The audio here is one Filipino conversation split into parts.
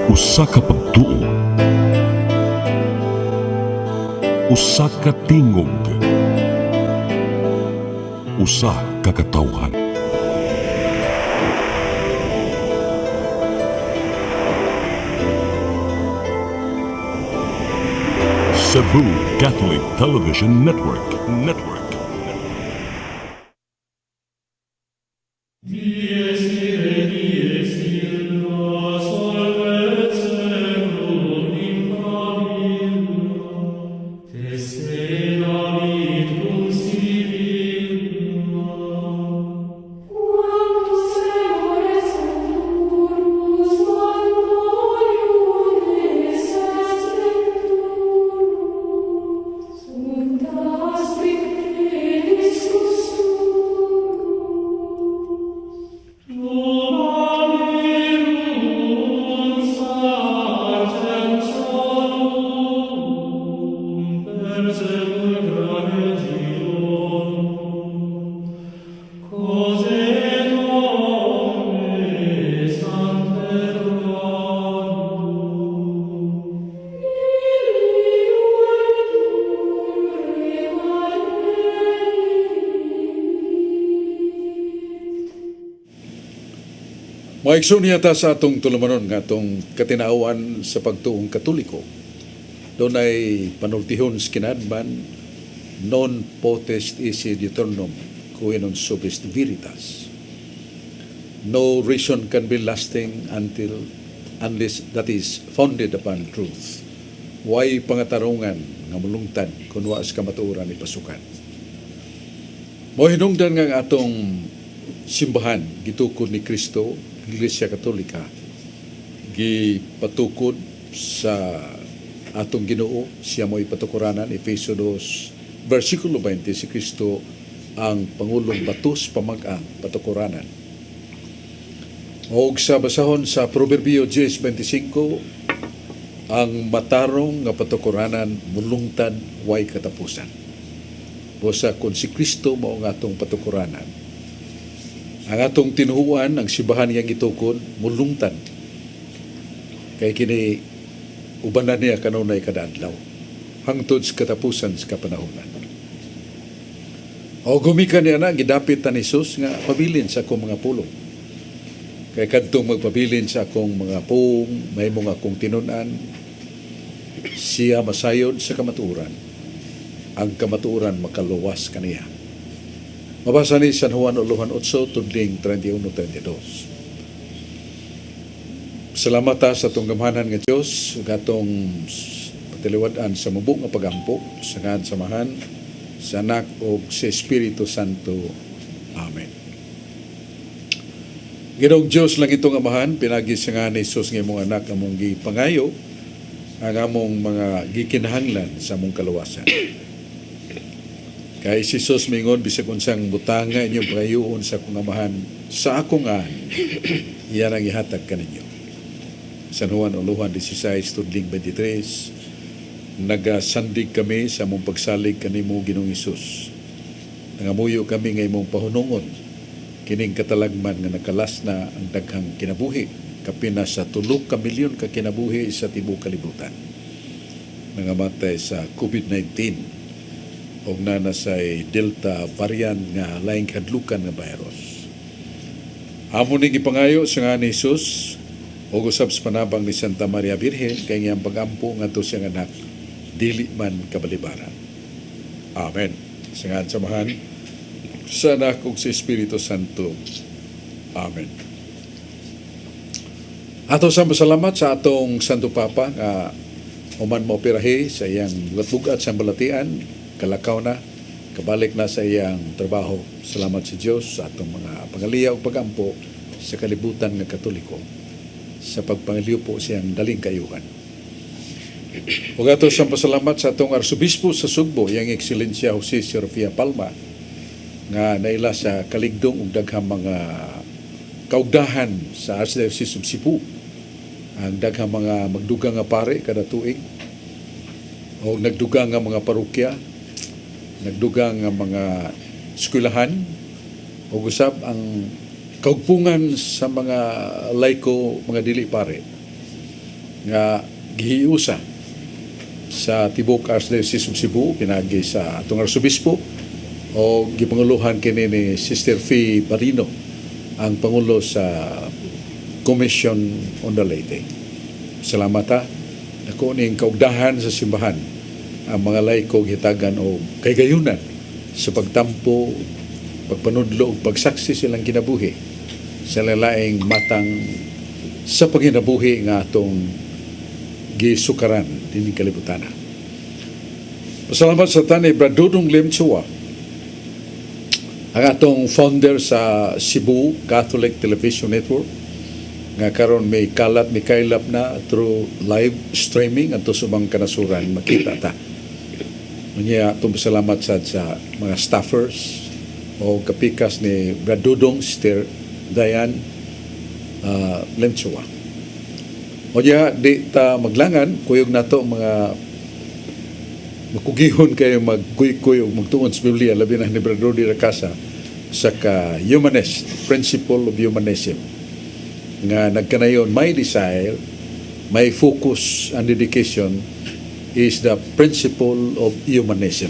Usa ka pagtuo, usa ka tingog, usa ka katawhan. Cebu Catholic Television Network. Maigsoon yata sa atong tulumanon nga atong katinaawan sa pagtuong Katoliko. Doon ay panultihon skinadman non potest esse deuteronom qui non subest veritas. No reason can be lasting unless that is founded upon truth. Way pangatarungan nga mulungtad kung waas kamatuoran ni pasukan. Mohinungdan nga atong simbahan gitukod ni Kristo, Iglesia Katolika, gipatukod sa atong Ginoo, siya mo'y patukuranan, Efeso 2, versikulo 20, si Kristo ang Pangulong Batos Pamag-ang patukuranan. O sa basahon sa Proverbio 10:25, ang matarong nga patukuranan mulungtad way katapusan. Bosa kung si Kristo mao nga atong patukuranan, ang atong tinuhuan, ang simbahan nga gitukod, mulungtad. Kay kini ubanan niya kanunay kada adlaw, hangtod sa katapusan sa kapanahonan. O gumikan niya na, gidapit ta ni Jesus nga pabilin sa akong mga pulong. Kay kadtong magpabilin sa akong mga pung, may mga akong tinunan, siya masayod sa kamatuuran. Ang kamatuuran makaluwas kaniya. Mabasa ni San Juan 8, tudling 31-32. Salamat ta sa itong gamhanan nga Diyos, gatong patiliwadan sa mabuk nga pagampo, sa ngad samahan, sa anak o sa Espiritu Santo. Amen. Ginoong Diyos lang itong amahan, pinagi sa nga ni Jesus ng imong anak among gipangayo, ang among mga gikinahanglan sa among kaluwasan. Kay si Jesus mingon, bisag unsang butanga inyong pangayoon sa akong amahan, sa akong an, iyan ang ihatag kaninyo. San Juan 16, tudling 23, nagasandig kami sa among pagsalig kanimo Ginoong Hesus. Nangamuyo kami nga imong pahunungon, kining katalagman nga nakalas na ang daghang kinabuhi, kapina sa 3 milyon ka kinabuhi sa tibuok kalibutan. Nangamatay sa COVID-19, o nanasay Delta variant nga laing kadlukan nga virus. Amo ning ipangayo sa nga ni Jesus o usab sa panabang ni Santa Maria Virgen kay ngayang pagampo ngadto siyang anak dili man kabalibaran. Amen. Sa ngalan samahan sa anak ug sa Espiritu Santo. Amen. Ato sa masalamat sa atong Santo Papa nga uman maoperahe sa iyang bugat sa balatian, kalakaw na, kabalik na sa iyang trabaho. Salamat sa Diyos sa atong mga pangaliya o pagampo sa kalibutan ng Katoliko sa pagpangaliw po siyang daling kayuhan. Ug ato sa pasalamat sa atong Arsobispo sa Sugbo, iyang Ekscelensya Jose Serafia Palma, nga naila sa kaligdong ug daghang mga kaugdahan sa Archdiocese of Cebu, ang daghang mga magdugang nga pare kada tuig o nagdugang nga mga parokya, nagdugang nga mga eskwelahan, o usab ang kaugpungan sa mga laiko, mga dili pare, nga gihiusa sa Tibok Archdiocese of Cebu pinagi sa atong arsobispo o gipanguluhan kini ni Sister Fee Barino ang pangulo sa Commission on the Laity. Salamat ha. Ako ning kaugdahan sa simbahan ang mga laiko hitagan o kaygayunan sa pagtampo, pagpanudlo ug pagsaksi silang kinabuhi sa lalaing matang sa paginabuhi nga atong gisukaran dining kalibutan. Pasalamat sa tanay Brad Dudong Lim Chua, ang atong founder sa Cebu Catholic Television Network nga karon may kalat may kailap na through live streaming ato subang kanasuran makita ta. Unya atong pasalamat sa mga staffers o kapikas ni Brad Dudong, Sister Dayan Lim Chua. O diya, di ta maglangan, kuyog na to mga makugihon kayo magkuy-kuy o magtuon sa Biblia, labi na ni Brother Rodi Racasa sa ka-humanist, principle of humanism. Nga nagkanayon, may desire, may focus and dedication is the principle of humanism.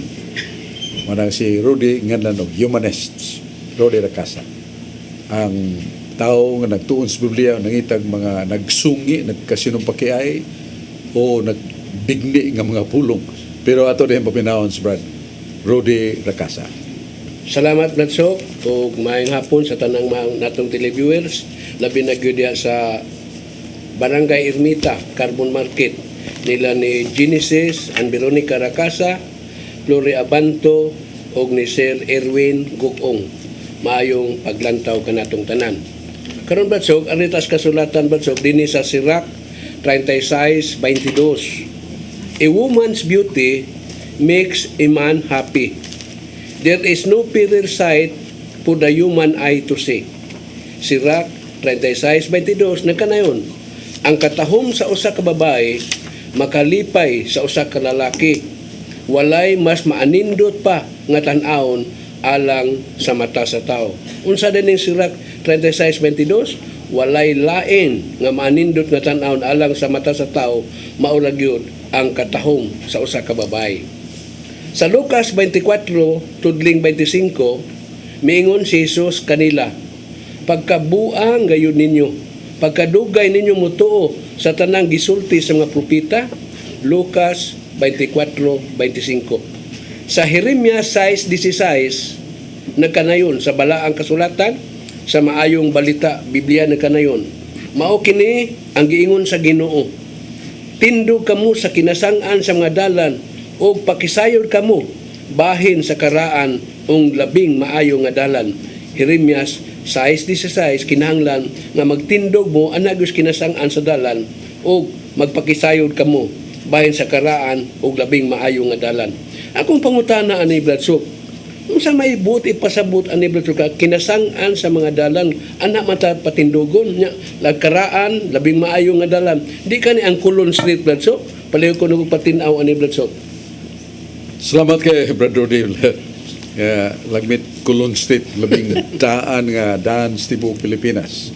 Manang si Rodi ngalan og humanists, Rodi Racasa. Ang tao nga nagtuon sa Biblia nangitag mga nagsungi, nagkasinumpakiay o nagbigni nga mga pulong. Pero ato din papinahon si Brad Rodi Racasa. Salamat Bladso o maayong hapon sa tanang natong televiewers, labi na gyud diha sa Barangay Ermita, Carbon Market nila ni Genesis and Veronica Racasa, Flori Abanto o ni Sir Erwin Gugong. Maayong paglantaw kanatong tanan. Karon Badsog, aritas kasulatan Badsog dinhi sa Sirach 36:22. A woman's beauty makes a man happy. There is no fairer sight for the human eye to see. Sirach 36:22 nagkanayon. Ang katahom sa usa ka babae makalipay sa usa ka lalaki. Walay mas maanindot pa nga tan-awon alang sa mata sa tao. Unsa din ning Sirach 36:22, walay lain nga manindot nga tan-awon alang sa mata sa tao, maura gyud ang katahom sa usa ka babae. Sa Lucas 24 tudling 25, miingon si Jesus kanila, pagkabuang gayon ninyo, pagkadugay ninyo mutuo sa tanang gisulti sa mga propeta. Lucas 24:25. Sa Jeremias 6:16 nagkanayon sa balaang kasulatan sa maayong balita Biblia nagkanayon. Mao kini ang giingon sa Ginoo. Tindog kamo sa kinasang-an sa mga dalan o pakisayod kamo bahin sa karaan ung labing maayo nga dalan. Jeremias 6:16 kinahanglan nga magtindog mo anagos kinasang-an sa dalan o magpakisayod kamo bahin sa karaan ug labing maayo nga dalan. Akong pangutana ani Bladsok, unsa may buti pasabot ani Bladsok ka kinasang-an sa mga dalan ana man ta patindogon nya lagkaraan labing maayo nga dalan. Di kani ang Kulon Street Bladsok, palayo ko nung patinaw ani Bladsok. Salamat kay Brother Dale. Lagmit Kulon Street, labing daan nga daan sa Cebu, Pilipinas.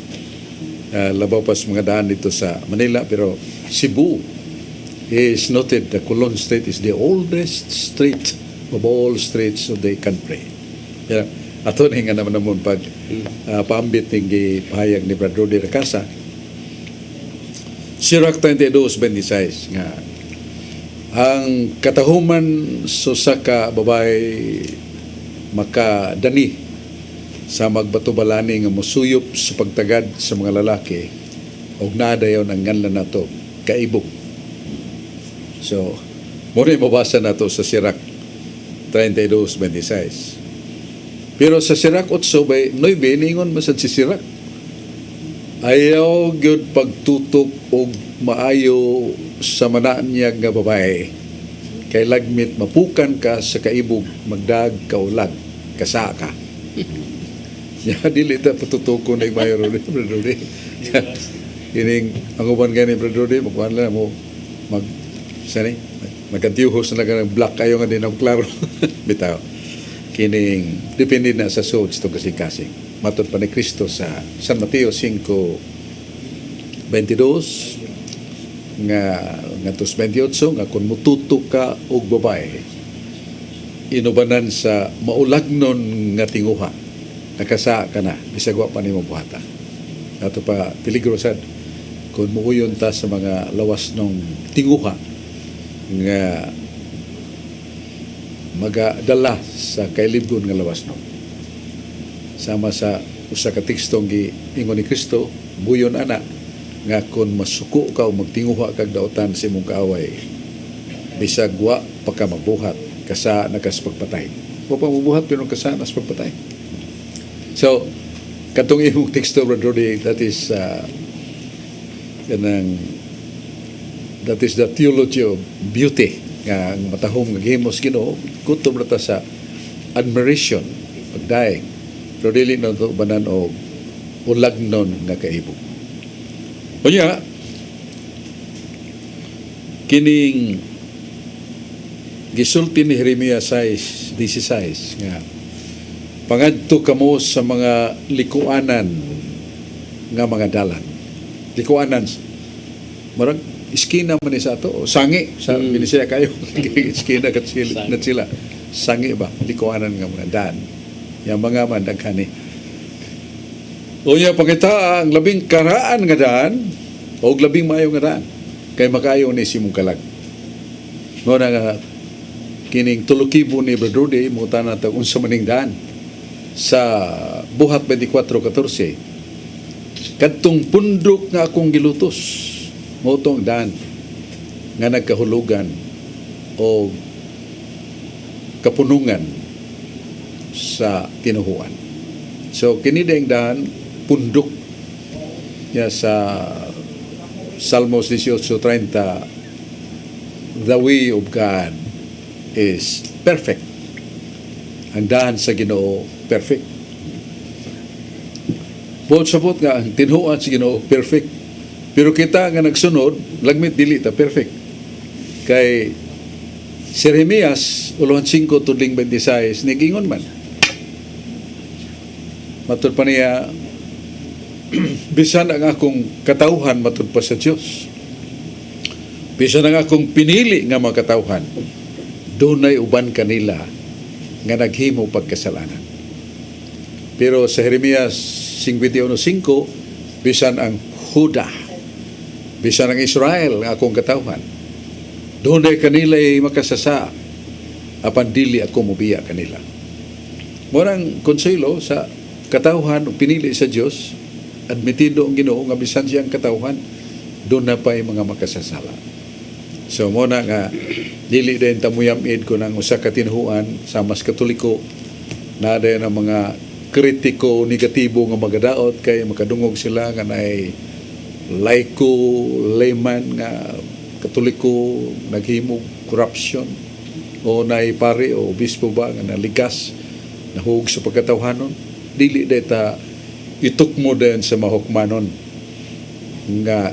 Labaw pa sa mga daan dito sa Manila, pero Cebu is noted the Kulon Street is the oldest street of all streets of the country. Ato na nga naman pag paambit ng pahayag ni Brad Rodi Racasa. Sirach 32:26 nga ang katahuman sa ka babae makadani sa magbato-balani nga musuyop sa pagtagad sa mga lalaki og nadayon ang nganlan nato kaibog. So, muna mabasa na to sa Sirach 32:26. Pero sa Sirach 8:9, ningon masad si Sirach, ayaw gyud pagtutok og maayo sa manaan niya nga babae. Kay lagmit mapukan ka sa kaibog, magdag kaulag, kasa ka. Ya, dili ta patutukon na mayo ron, Brother Rodi. Ining, ang uban gani, Brother Rodi, magkuhan lang mo, sani, nagkantiyuhos na lang black kayo nga din ang klaro. Bitaw. Kining, depende na sa sods to kasing-kasing. Matod pa ni Kristo sa San Mateo 5:22, nga tos 28 nga kung mututo ka og babae inubanan sa maulagnon nga tinguha nakasa ka na bisag wa pa nimo buhata ato pa peligro sad kung muuyon ta sa mga lawas ng tinguha nga magadala sa kailibgon nga lawas no sama sa usa ka tekstong giingon ni Kristo buyon ana nga kung masuko ka o magtinguha kag daotan sa imong kaaway bisag wa pa ka mabuhat kasa nakas pagpatay wa pa mabuhat pero kasa nas pagpatay. So katong imong teksto Brother Rudy, that is the theology of beauty nga ang matahom nga gihimos Ginoo kutob ra ta sa admiration pagdaig pero dili na ito banan o ulagnon nga kaibog. Unya, kining gisulti ni Jeremias 6:16 nga pangadto kamo sa mga likuanan nga mga dalan. Likuanan marag iskina man ni sa ato o sangi sa Binisaya kayo iskina kat sila sangi ba likuanan nga mga daan yang mga man daghani. Unya pangita ang labing karaan nga daan o labing maayo nga daan kay makayo ni simong kalag. Mo na nga kining tulukibo ni Brother Rudy mo tanan ta unsa maning daan sa Buhat 24:14 kadtong pundok nga akong gilutos mo tong daan nga nagkahulugan o kapunungan sa tinuhuan. So kini ding daan pundok ya sa Salmos 18:30 the way of God is perfect. Ang daan sa Ginoo perfect. Bukod sabot nga ang tinuhuan sa Ginoo perfect. Pero kita nga nagsunod lagmit dili ta perfect. Kay si Jeremias 5:26 nigingon man matud pa niya bisan ang akong katawhan matud pa sa Dios bisan ang akong pinili nga mga katawhan dunay uban kanila nga naghimo pagkasalanan. Pero sa Jeremias 51:5 bisan ang Huda bisan ang Israel nga akong katawhan dunay kanila makasasa apan dili ako mobiya kanila. Murang konselo sa katawhan o pinili sa Dios admitido ang Ginoo nga bisan siyang katawhan doon na pa'y mga makasasala. So mo na nga dili din tamuyamid ko ng usa ka tinuhuan sa mas katoliko na din ang mga kritiko negatibo nga magadaot kay makadungog sila nga naay laiko layman nga katoliko naghimo corruption o naay pare o bispo ba nga naligas nahug sa pagkatawhanon dili data itukmo din sa mahukmanon nga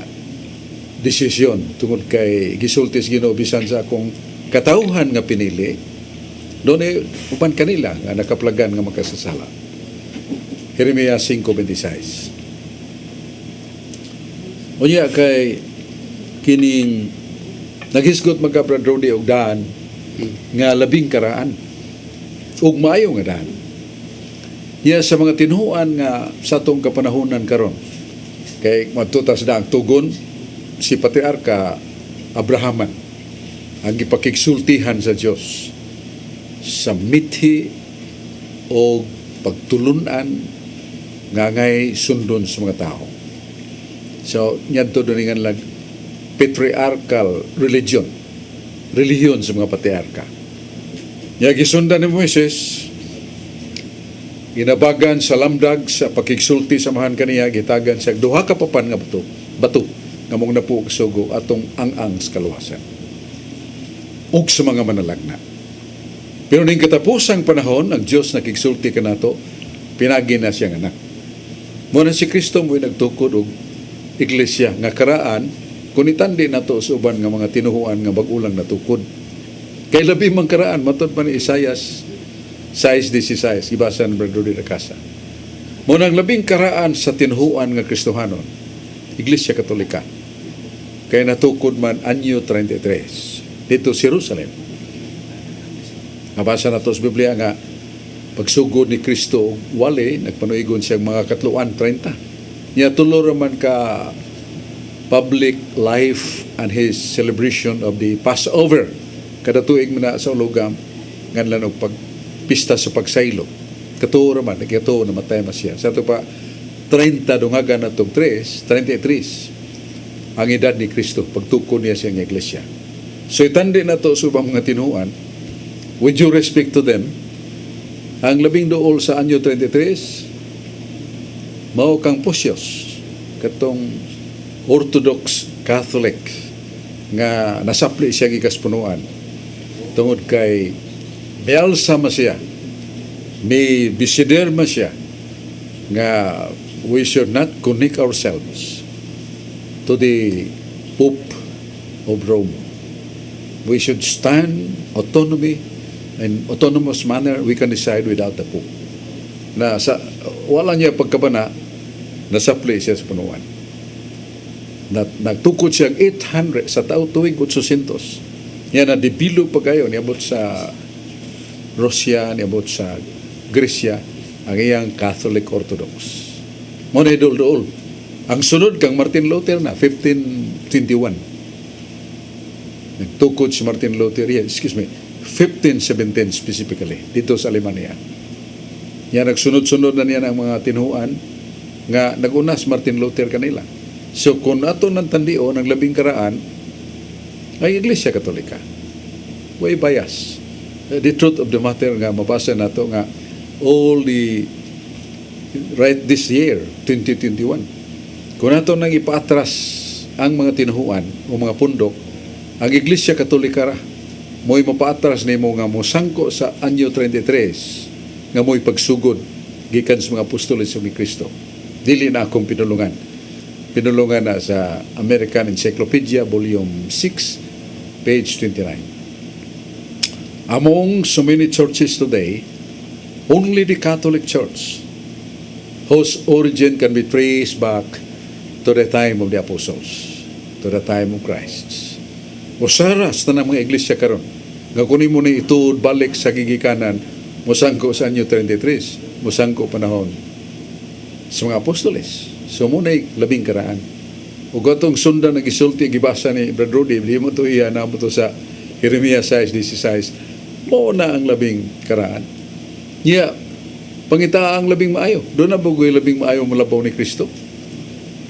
desisyon tungod kay gisultis Ginoo bisan sa akong katawhan nga pinili doon upan kanila nga nakaplagan nga makasasala. Jeremias 5:26. Unya kay kining naghisgot magka Brother Rudy og daan nga labing karaan ug maayo nga daan. Sa mga tinuhuan nga sa atong kapanahonan karon kay matutas na ang tugon si Patriarka Abrahaman ang ipakigsultihan sa Dios sa mithi o pagtulunan nga ngay sundon sa mga tao. So ngadto doningan lang patriarchal religion sa mga patriarka. Gisundan ni Moises ginabagan sa lamdag sa pakigsulti samahan kaniya gitagan sa duha ka papan nga bato nga mong napuog sugo atong ang sa kaluwasan ug sa mga manalagna. Pero ning katapusang panahon ang Dios nakigsulti kanato pinagi na siyang anak. Muna si Kristo mo'y nagtukod og iglesia nga karaan kung itandi nato sa uban nga mga tinuhuan nga bagulang natukod. Kay labi mang karaan matod pa ni Isaias 6:16 ibasa ng Brother Rudy Casa. Muna ang labing karaan sa tinuhuan nga Kristohanon Iglesia Katolika. kay natukod man anyo 33 dito sa Jerusalem. Nabasa na to sa Biblia nga pagsugod ni Kristo wali nagpanuigon siyang mga katluan 30. Niya tulo man ka public life and his celebration of the Passover. Kada tuig man na sa ulugam nganlan og pagpista sa pagsaylo. Katuo man nagkatuo na matay mas siya. Sa ito pa 30 dungagan na itong 33 ang edad ni Kristo pagtukod niya siyang iglesia. So itandi na to subang mga tinuan with due respect to them, ang 12 sa anyo 33 mao kang Pusios katong Orthodox Catholic nga nasapli siya gikas punuan tungod kay Bialsa siya, may bisider siya nga we should not connect ourselves to the Pope of Rome. We should stand autonomy in autonomous manner. We can decide without the Pope. Na sa wala niya pagkabana nasapli siya sa punuan. Nagtukod siyang 800 sa tao tuwing 800. Yan na debilo pa kayo niabot sa Russia, niabot sa Gresya ang iyang Catholic Orthodox. Mo na idol-dol. Ang sunod kang Martin Luther na 1521. Nagtukod si Martin Luther, 1517 specifically dito sa Alemania. Yan nagsunod-sunod na niya ang mga tinuan nga nagunas Martin Luther kanila. So kung ato ng tandio ng labing karaan ay Iglesia Katolika. Way bias. The truth of the matter nga mabasa nato nga all the right this year 2021 kung nato nang ipaatras ang mga tinuhuan o mga pundok ang Iglesia Katolika ra mo'y mapaatras nimo nga mosangko sa anyo 33 nga mo'y pagsugod gikan sa mga apostoles ni Kristo. Dili na akong pinulungan na sa American Encyclopedia volume 6 page 29. Among so many churches today, only the Catholic Church, whose origin can be traced back to the time of the apostles, to the time of Christ. Usaras na ng mga iglesia karon. Nga kunin mo na ituod balik sa gigikanan, musangko sa anyo 33, musangko panahon sa mga apostoles. So muna'y labing karaan. O gatong sundan na gisulti, gibasa ni Brad Rudy, di mo ito iya na mo ito sa Jeremiah 6:16, mo na ang labing karaan. Yeah, pangita ang labing maayo. Doon na bagoy labing maayo malabaw ni Kristo.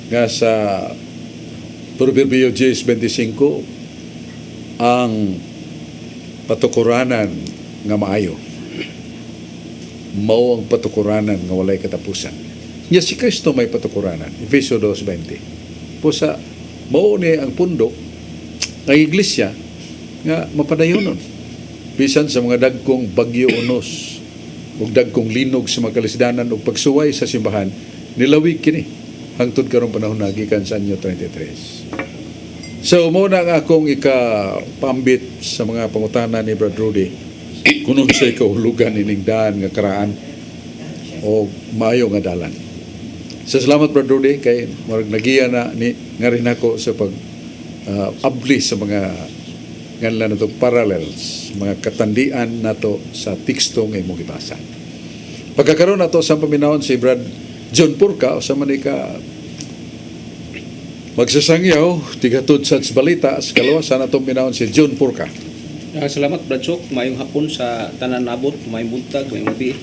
Nga sa Proverbio 10:25, ang patukuranan nga maayo. Mao ang patukuranan nga walay katapusan. Nga si Kristo may patukuranan. Efesio 2:20. Po sa mao ni ang pundok ng iglesia nga mapadayonon. Bisan sa mga dagkong bagyo unos ug dagkong linog sa mga kalisdanan ug pagsuway sa simbahan, nilawig kini hangtod karong panahon nagikan sa anyo 33. So mo na nga akong ikapambit sa mga pangutana ni Brad Rudy kuno sa kahulugan ining daan nga karaan o maayo nga dalan. So salamat Brad Rudy kay marag nagiya na ni nga rin ako sa pag abli sa mga ngalan nato parallels, mga katandian nato sa teksto nga imong gibasa. Pagkakaroon nato sa paminawon si Brad John Purka o sa manika magsasangyaw tigatod sa balita sa kalawasan natong pinawon si John Purka. Salamat Brad Sok, mayong hapon sa tanan nabot, mayong buntag, mayong gabi.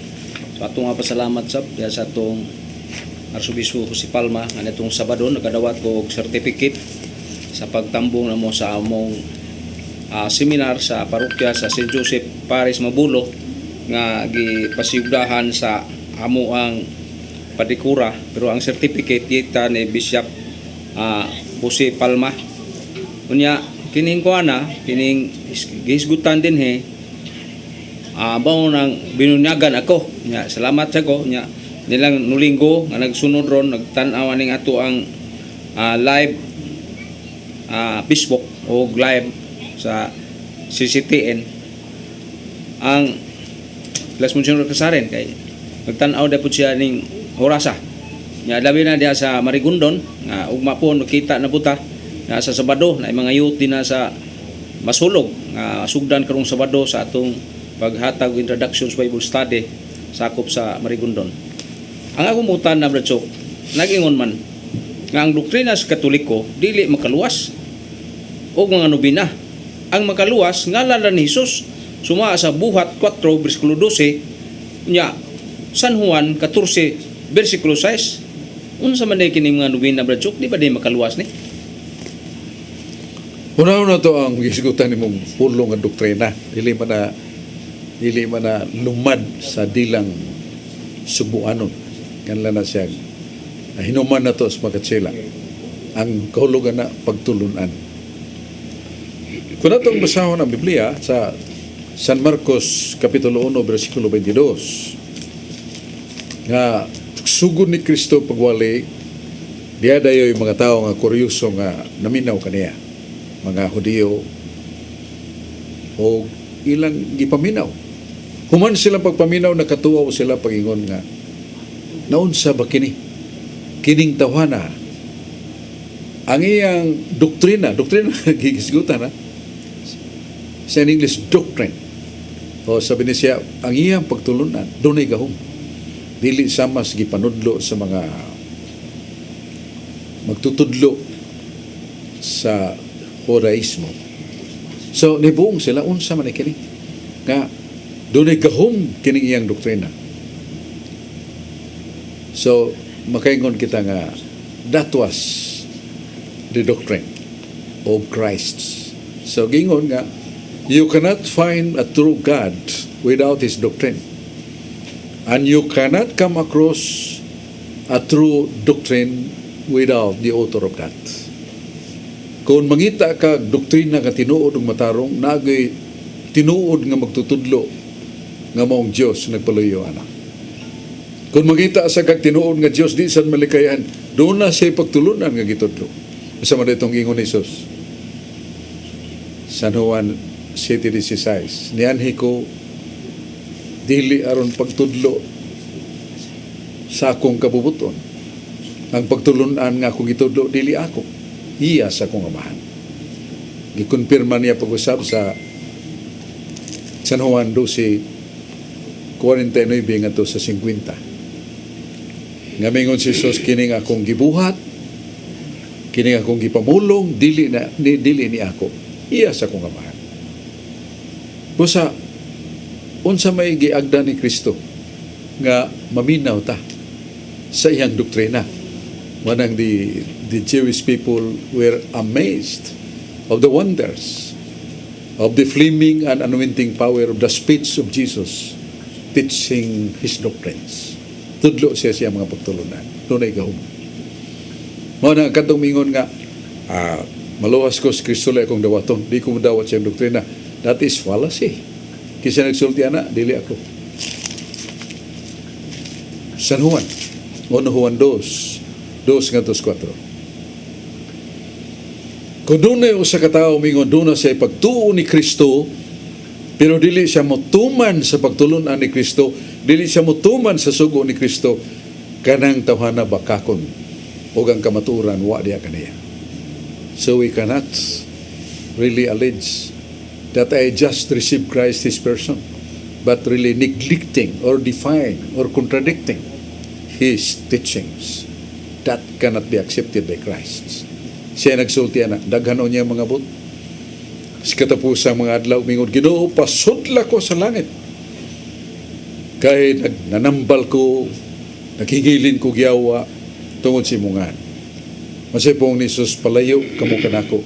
So atong nga pasalamat sa atong Arsobispo Jose Palma nga nitong Sabado nakadawat ko og certificate sa pagtambong namo sa among seminar sa parokya sa St. Joseph Paris Mabulo nga gipasiugdahan sa amo ang padikura, pero ang certificate kita ni Bishop Jose Palma. Unya kining kuana, kining gisgutan din bao nang binunyagan ako. Nya salamat sa ko nya nilang nulinggo nga nagsunod ron nagtan-aw ning ato ang live Facebook o live sa CCTN ang Las Monsignor Kasaren kay nagtan-aw dapat siya ning orasa nya labi na diya sa Marigondon nga ugma po nakita na buta na sa Sabado na mga youth din na sa masulog nga sugdan karong Sabado sa atong paghatag og introduction sa Bible study sakop sa Marigondon. Ang akong utan na Brad Chok, nagingon man nga ang doktrina sa Katoliko dili makaluwas o mga nobina. Ang makaluwas ngalan ni Hesus suma sa buhat 4 bersikulo 12 nya San Juan 14 bersikulo 6. Unsa man day kini mga nobina Brad Chok, di ba day makaluwas ni? Una-una to ang gisgutan nimong pulong nga doktrina. Dili man na lumad sa dilang subuanon. Kanla na siya hinuman na to sa pagkatsila. Ang kahulugan na pagtulunan. Kung natong basahon ang Biblia sa San Marcos Kapitulo 1 versikulo 22 nga sugod ni Kristo pagwali diya dayo yung mga tao nga kuryoso nga naminaw kaniya, mga Hudiyo o ilang gipaminaw. Human silang pagpaminaw, nakatuwa sila pagingon nga naunsa ba kini? Kining tawhana ang iyang doktrina gigisgutan ha? Sa English doctrine. O sabi ni siya, ang iyang pagtulunan, dunay gahom. Dili sama sa gipanudlo sa mga magtutudlo sa Judaismo. So, nibuong sila, unsa man kini nga dunay gahom kining iyang doktrina. So, makaingon kita nga that was the doctrine of Christ. So, gingon nga, you cannot find a true God without His doctrine. And you cannot come across a true doctrine without the author of that. Kung mangita ka doktrina nga tinuod ng matarong, nagay tinuod nga magtutudlo nga maong Diyos nagpaluyo ana. Kung mangita sa kag tinuod nga Diyos di san malikayan, doon na siya pagtulunan nga gitudlo. Kasama na itong ingon ni Jesus. San Juan 7:16, nianhi ko dili aron pagtudlo sa akong kabubuton. Ang pagtulunan nga akong gitudlo dili ako, iya sa akong amahan. Gikonfirma niya pag-usap sa San Juan 12:49 ngadto sa 50. Nga mingon si Jesus, kining akong gibuhat, kining akong gipamulong, dili ni ako, iya sa akong amahan. Busa, unsa may giagda ni Kristo nga maminaw ta sa iyang doktrina. Manang the Jewish people were amazed of the wonders of the flaming and anointing power of the speech of Jesus teaching His doctrines. Tudlo siya mga pagtulunan. Dunay gahom. Mao na kadtong mingon nga maluwas ko si Kristo lay akong dawaton. Di ko madawat siyang doktrina. That is fallacy. Kisa nagsulti ana, dili ako. San Juan, 1 Juan 2, 2:4. Kung doon na usa ka tao mingon doon na siya pagtuo ni Kristo, pero dili siya motuman sa pagtulunan ni Kristo, dili siya motuman sa sugo ni Kristo, kanang tawhana bakakon o ang kamaturan wa diya kaniya. So we cannot really allege that I just received Christ His person, but really neglecting or defying or contradicting His teachings. That cannot be accepted by Christ. Siya nagsulti na, daghan niya mga but. Sa katapusang mga adlaw, mingon, Ginoo, pasudla ko sa langit. Kay nanambal ko, naghingilin ko giyawa, tungod si mungan. Masipong ni Jesus, palayo, kamo kanako.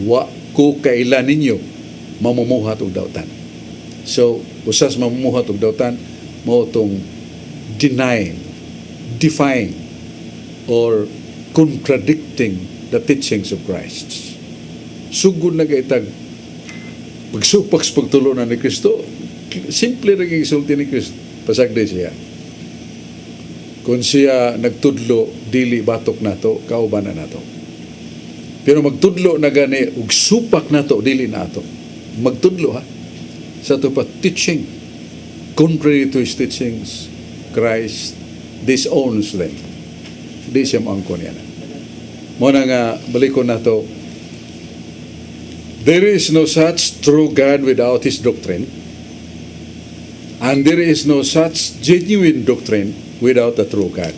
Wa ko kailan ninyo mamumuhat og dautan. So, usas mamumuhat og dautan, mo itong denying, defying, or contradicting the teachings of Christ. Sugod na gaitag pagsupak sa pagtulunan ni Kristo, simple rin isulti ni Kristo. Pasagday siya. Kung siya nagtudlo, dili batok nato, kaubanan nato. Pero magtudlo na gani, ug supak nato, dili nato. Magtudlo ha. Sa ito pa, teaching. Contrary to His teachings, Christ disowns them. Di siya maangkon yan. mo na nga balikon na to. There is no such true God without His doctrine, and there is no such genuine doctrine without the true God.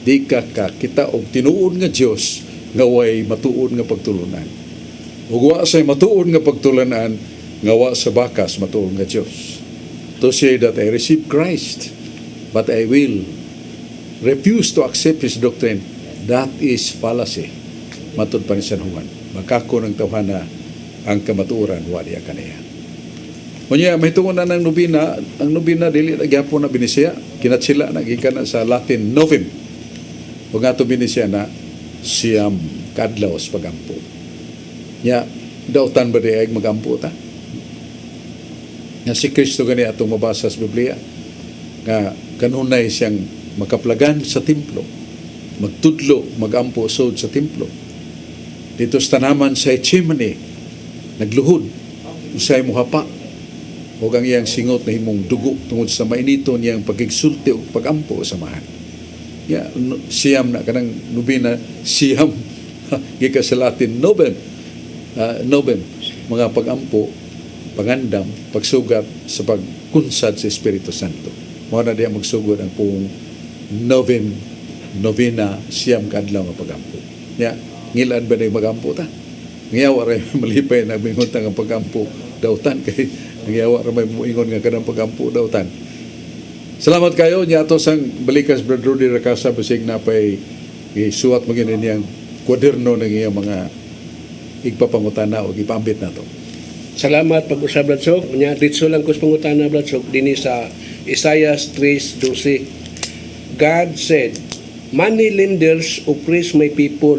Di ka kita og tinuod nga Dios nga way matuod nga pagtulunan. Ug wa say matuod nga pagtulunan nga wa sa bakas matuod nga Dios. To say that I receive Christ, but I will refuse to accept His doctrine, that is fallacy. Matud pa ni San Juan. Makako ng tawhana ang kamatuoran wa diya kaniya. Unya may tungon na ng nobina, ang nobina dili na gyapon na binisya, kinatsila na gikan na sa Latin novem. Ug ato binisya na siyam kadlaw sa pagampo. Nya dautan ba diay magampo ta? Nga si Kristo gani atong mabasa sa Biblia nga kanunay siyang makaplagan sa templo, magtudlo, magampo sod sa templo. Dito sa tanaman sa Gethsemane, nagluhod, usay mo hapa, o ang iyang singot na himong dugo tungod sa mainito niyang pagigsulti o pagampo sa mahan. Ya, siyam na kanang nubina, siyam, gika sa Latin, novem, mga pagampo, pangandam, pagsugat sa pagkunsad sa Espiritu Santo. Mga na diya magsugod ang pong novena, siyam kadlaw nga pagampo. Ya, ngilan ba na yung magampo ta? Ngayawa rin malipay na mingon ang pagampo dautan kay ngayawa rin may muingon nga kanang pagampo dautan. Salamat kayo niya ato sang balikas Brad Rudy Racasa bisig na pay isuwat mo ginin niyang kwaderno ng iyang mga igpapangutana o ipambit na to. Salamat pag-usab Bradsok. Nya ditso lang kus pangutana Bradsok dinhi sa Isaiah 3:12. God said, "Money lenders oppress my people,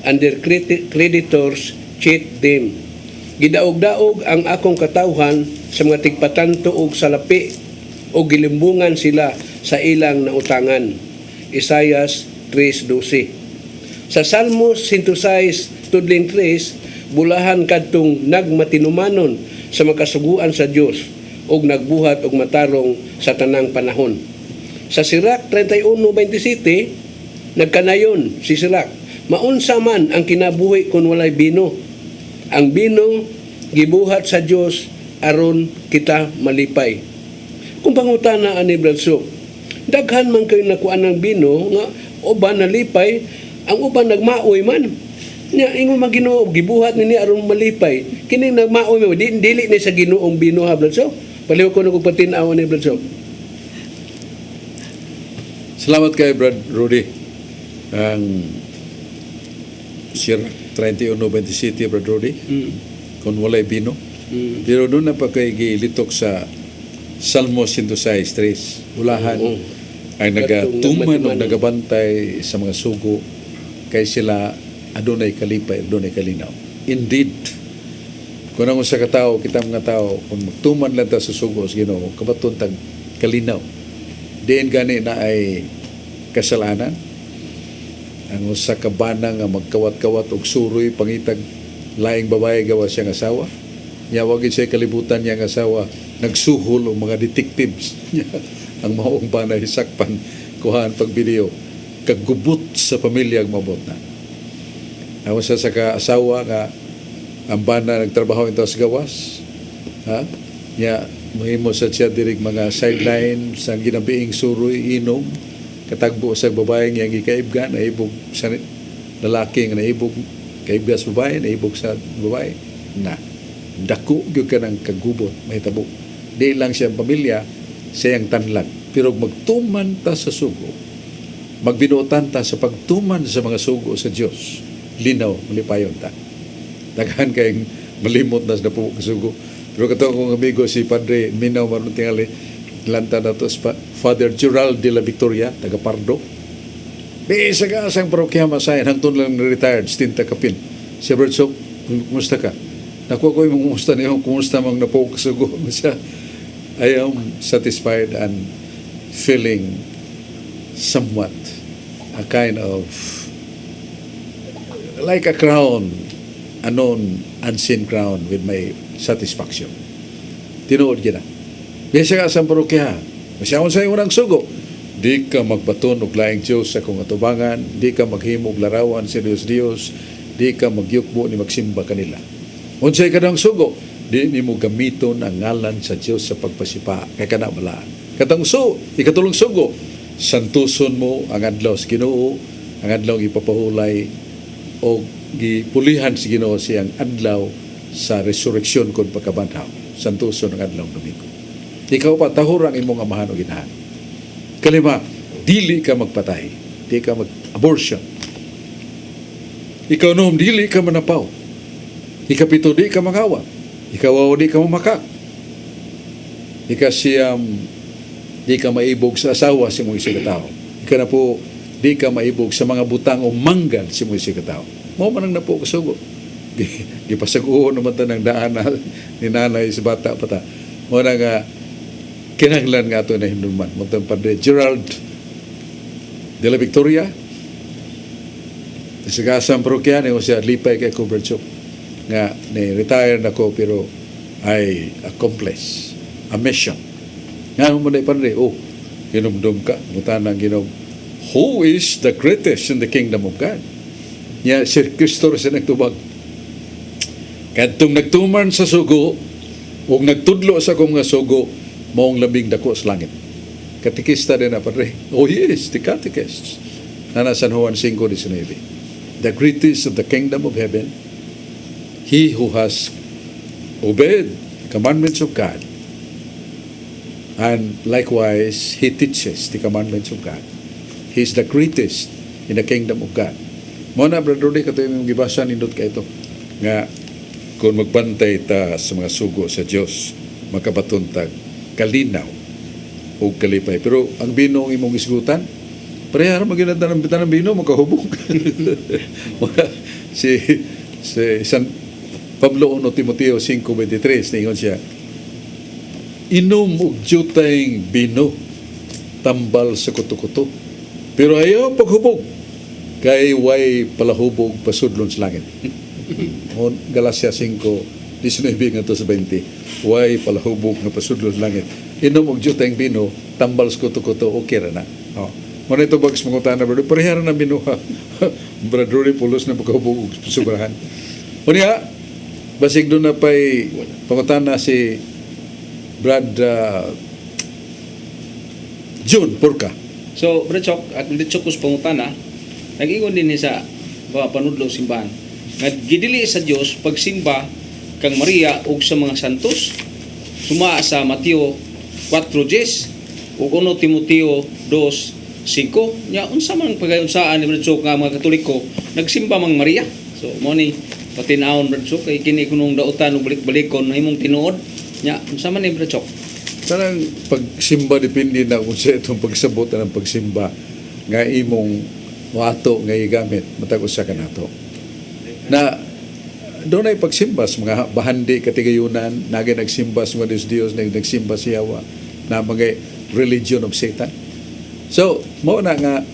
and their creditors cheat them. Gidaog-daog ang akong katawhan sa mga tigpatanto og salapi o gilimbungan sila sa ilang nautangan." Isaiah 3:12. Sa Salmos 106, tudling 3, bulahan kadtong nagmatinumanon sa makasuguan sa Dios og nagbuhat og matarong sa tanang panahon. Sa Sirach 31:27, nagkanayon si Sirach, maunsa man ang kinabuhi kung walay bino. Ang bino gibuhat sa Dios aron kita malipay. Kung pangutana ani Bradsok, daghan man kayo nakuan ng bino nga uban nalipay, ang uban nagmaoy man. Nya ingon Ginoo gibuhat nini aron malipay. Kining nagmaoy mo dili ni sa Ginoong bino ha Bradsok. Paliw ko nung patin-aw ni Bradsok. Salamat kay Brad Rudy. Ang Sirach 31:27 Brad Rudy. Kung walay bino. Pero doon na pa kay gilitok sa Salmo 106:3. Ulahan ay nagatuman o nagabantay sa mga sugo kay sila adunay kalipay, adunay kalinaw. Indeed, kung ang sa katao, kita mga tao, kung magtuman lang ta sa sugo sa Ginoo, kabaton tag kalinaw. Diin gani na ay kasalanan. Ang usa ka bana nga magkawat-kawat og suroy pangitag laing babae gawa siyang asawa. Nya wagid siya kalibutan niyang asawa nagsuhol og mga detectives. Ang maong bana hisakpan kuhaan pag video kagubot sa pamilya ang mabot na. Ang usa sa ka-asawa nga ang bana nagtrabaho ito sa gawas. Ha? Nya mahimo sa siya dirig mga sideline sa ginabiing suroy inom katagbo sa babae nga gikaibgan na ibog sa lalaki nga naibog kaibga sa babae naibog sa babae na dako gyud ka ng kagubot mahitabo di lang siyang pamilya siyang tanlag pero magtuman ta sa sugo magbinuotan ta sa pagtuman sa mga sugo sa Dios linaw malipayon ta daghan kay malimot na sa po sugo pero kato akong amigo si Padre Minaw maron tingali lanta na to Father Gerald de la Victoria taga Pardo bisa ka asang parokya masayan hangtod lang retired stinta kapin si Bradsok kumusta ka nakuha ko yung kumusta niyo kumusta mang napokasugo siya I am satisfied and feeling somewhat a kind of like a crown a known unseen crown with my satisfaction tinuod gina bisa ka asang parokya masyawon sa unang sugo di ka magbaton og laing Dios sa kong atubangan, di ka maghimo og larawan sa Dios, di ka magyukbo ni magsimba kanila. Unsay kadang sugo, di nimo gamiton ang ngalan sa Dios sa pagpasipa kay kana balaan. Ikatulong sugo, santuson mo ang adlaw sa Ginoo, ang adlaw ipapahulay o gipulihan sa Ginoo siyang adlaw sa resurreksyon kon pagkabanhaw. Santuson ang adlaw Domingo. Ikaw pa tahurang imong amahan o ginahan. Kalima, dili ka magpatay, di ka mag-abortion. Ikaw noong dili ka manapaw. Ikapito, di ka mangawa. Ikaw di ka mamakak. Ikasiyam, di ka maibog sa asawa si mong isikataw. Ika na po, di ka maibog sa mga butang o manggan si mong isikataw. Mo man ang napo kasugo. Gipasaguon naman ta ng daan na ni nanay sa bata pata. Mo na nga, kinahanglan nga ito na hinduman. Mo itong Padre Gerald de la Victoria, sa gasang parokya niyo siya lipay kay Kuberchuk nga ni-retire na ko pero ay accomplish a mission. Nga mo na Padre, ginumdum ka, mutanang ginom, who is the greatest in the kingdom of God? Nya si Kristo sa nagtubag. Kadtong nagtuman sa sugo, ug nagtudlo sa kong nga sugo, maong labing dako sa langit. Katikista din na Padre. Oh yes, the catechist. Na San Juan 5:19. The greatest of the kingdom of heaven, he who has obeyed the commandments of God, and likewise, he teaches the commandments of God. He is the greatest in the kingdom of God. Muna, Brother Rudy, kato yung gibasa nindot ka ito, nga kung magbantay ta sa mga sugo sa Diyos, makabatuntag, kalinaw, o kalipay. Pero ang binong imong isgutan, parehara maginanda ng bitan ng bino, makahubog. si San Pablo 1 Timoteo 5:23, ningon siya, inom og jutayng bino, tambal sa kuto-kuto. Pero ayaw paghubog, kay way palahubog pasudlon sa langit. Galacia 5:19 nga to sa 20, way palahubog na pasudlon sa langit. Inom og jutayng bino, tambal sa kuto-kuto, okay ra na. Muna ito bags mga na brother, parehara na binuha. Brother Rory, pulos na pagkahubog subrahan. Unya, basig doon na pa'y pangutan na si Brad June Purka. So, Brad Chok, at Brad Chok kus pangutana, nag-ingon din sa panudlo simbahan. Gidili sa Dios pagsimba kang Maria ug sa mga santos. Suma sa Mateo 4:10 ug 1 Timoteo 2:5 nya unsa man pagayon-saan ni Brad Chok nga mga Katoliko nagsimba mang Maria. So mo ni patin-awon Brad Chok kay kini kunong dautan ug balik-balikon himong tinuod nya unsa man ni Brad Chok. Kanang pagsimba depende na kung sa itong pagsabot ng pagsimba nga imong wato nga igamit matag usa ka nato. Na doon ay pagsimba sa mga bahandi katigayunan, nagay nagsimba sa mga Diyos, nagsimba sa Yawa, na mga religion of Satan. So, mao na nga,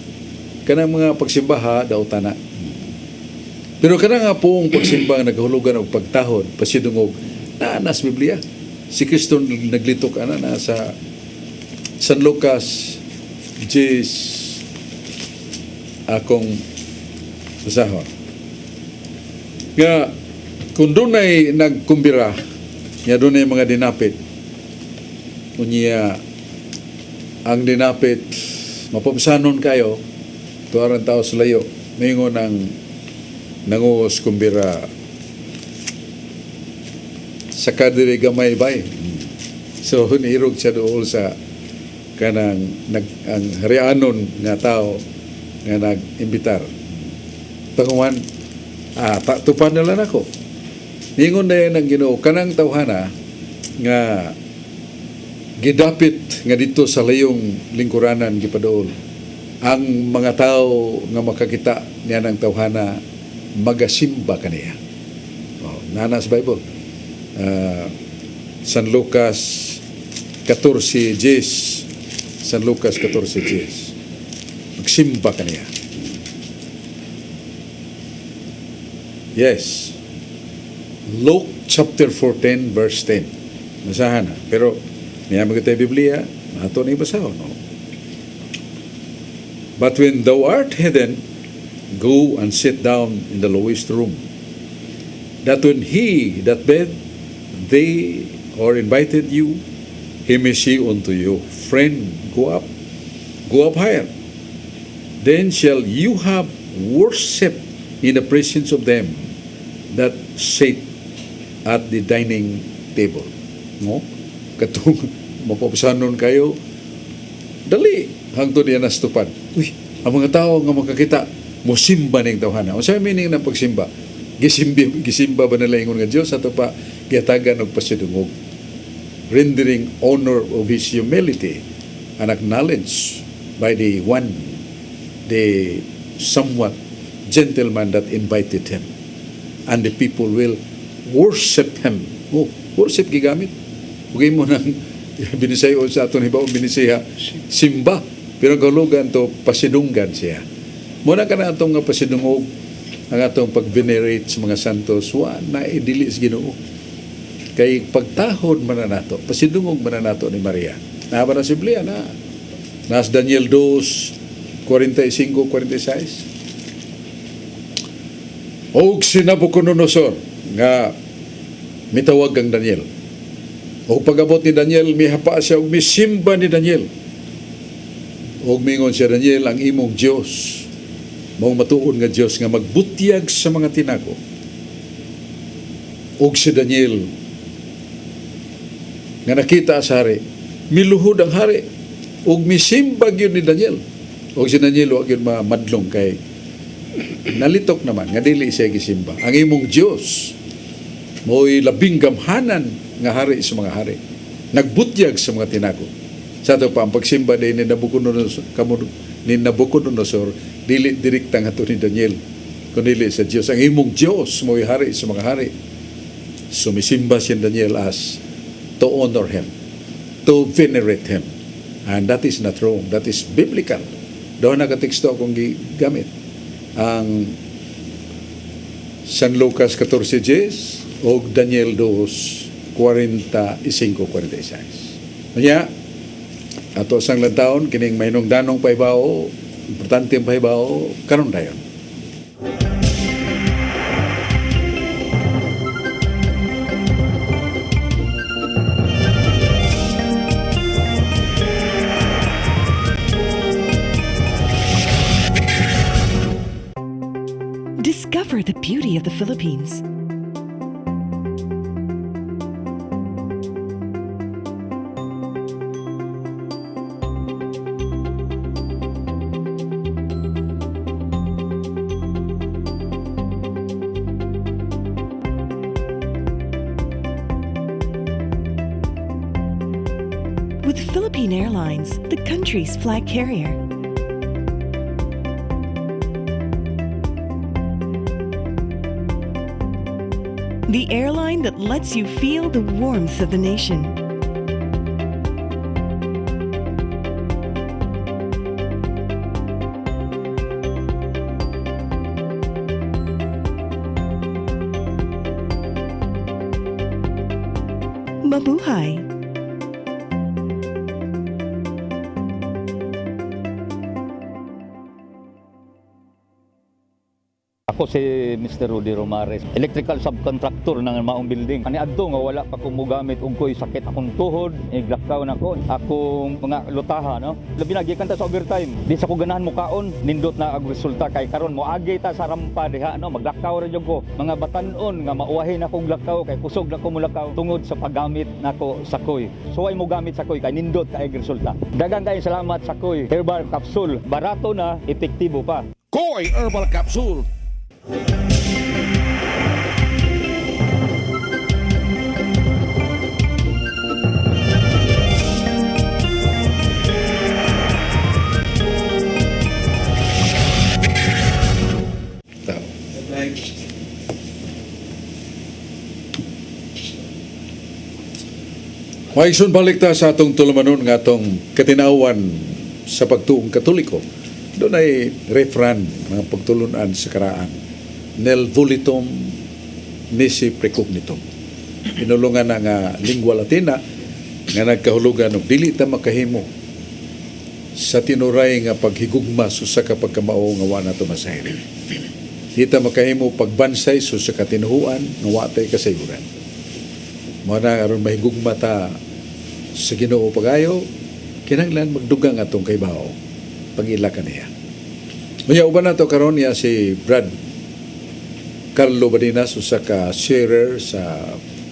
kanang mga pagsimbaha, daw tana. Pero kanang nga pong pagsimba nga naghulugan og pagtahod, pasidungog, na sa Biblia. Si Kristo naglitok na sa San Lucas, akong usahon. Nga, kung doon ay nagkumbira, nga doon ay mga dinapit, unya, ang dinapit, mapumsanon kayo, tuwaran tao sa layo, mingon ang nanguos kumbira, sa kadiri gamay bay. So, nirog siya doon sa kanang ang harianon nga tao nga nag-imbitar. Panguman, tupan nila na ko. Ningon na yan ang Ginoo, kanang tawhana nga gidapit nga dito sa layong lingkuranan gipadool. Ang mga tao nga makakita niya ng tawhana magasimba kaniya. Nana sa Bible. San Lucas 14:10. San Lucas 14:10. Magsimba kaniya. Yes. Luke chapter 14 verse 10. Masahan na. Pero niya magkita Biblia, nato ni basahon. No? But when thou art hidden, go and sit down in the lowest room, that when he that bid thee or invited you, he may say unto you, Friend, go up higher. Then shall you have worship in the presence of them that sit at the dining table. No? Katong mapapasanon kayo, dali, hangtod yan nastupad. Uy, ang mga tao nga makakita, musimba ning tawhana. O sa meaning ng pagsimba? Gisimba ba nila ingon nga Diyos? Ato pa, giyatagan og pasidungog. Rendering honor of His humility and acknowledge by the one, the somewhat gentleman that invited him. And the people will worship him. Oh, worship gigamit. Huwag mo nang binisayo sa aton hibaw, binisaya, simba. Pero galugan to, pasidunggan siya. Muna ka na atong nga pasidungog, ang atong pag-venerate sa mga santos, na idili sa Ginoo. Kay pagtahod man na nato, pasidungog man na nato ni Maria. Naba na Biblia na. Nas Daniel 2, 45-46. Og si Nabucodonosor nga mitawag ang Daniel. O pag-abot ni Daniel, mihapa siya og misimba ni Daniel. Og mingon siya, Daniel, ang imong Diyos, mong matuon nga Diyos nga magbutyag sa mga tinago. Og si Daniel, nga nakita sa hari, miluhod ang hari, og misimbag yun ni Daniel. Og si Daniel, wag yun mamadlong kay nalitok naman, nga dili siya gisimba. Ang imong Diyos, mo'y labing gamhanan nga hari sa mga hari. Nagbutyag sa mga tinago. Sa ito pa, ang pagsimba din ni Nabucodonosor, dili direkta nga ito ni Daniel, kundi sa Diyos. Ang imong Diyos, mo'y hari sa mga hari. Sumisimba si Daniel as to honor him, to venerate him. And that is not wrong. That is biblical. Doon nakateksto akong gamit. Ang San Lucas 14:10 o Daniel 2:45-46. Kanya, ato sang lantaon, kining mahinong danong paibaw, importante ang paibaw, karon dayon. Discover the beauty of the Philippines. With Philippine Airlines, the country's flag carrier. The airline that lets you feel the warmth of the nation. Mabuhay! Ako si Mr. Rudy Romares, electrical subcontractor ng maong building. Ani adto nga wala pa ko mogamit og ko'y sakit akong tuhod, iglakaw na ko. Akong mga lutaha, no. Labi na gikan ta sa overtime. Di sa ko ganahan mo kaon, nindot na ang resulta kay karon moagi ta sa rampa diha, no. Maglakaw ra jud ko. Mga batan-on nga mauwahin akong lakaw kay kusog na ko mulakaw tungod sa paggamit nako sa koy. Suway mo gamit sa koy kay nindot kay resulta. Daghang kay salamat sa koy. Herbal capsule, barato na, epektibo pa. Koy Herbal Capsule. Maigsoon balik ta sa atong tulumanon nga atong katinawan sa pagtuong Katoliko. Doon ay refran, mga pagtulunan sa karaan. Nel volitum nisi precognitum. Inulungan na nga lingua latina nga nagkahulugan og dili ta makahimo sa tinuray nga paghigugma sa ka pagkamao nga wa nato masayri. Kita makahimo pagbansay sa katinuhuan nga wa tay kasayuran. Mao na aron mahigugma ta sa Ginoo pagayo, kinahanglan magdugang atong kaybaho pag-ila kaniya. Unya uban nato karon niya si Brad Carlo Badinas, usa ka sharer sa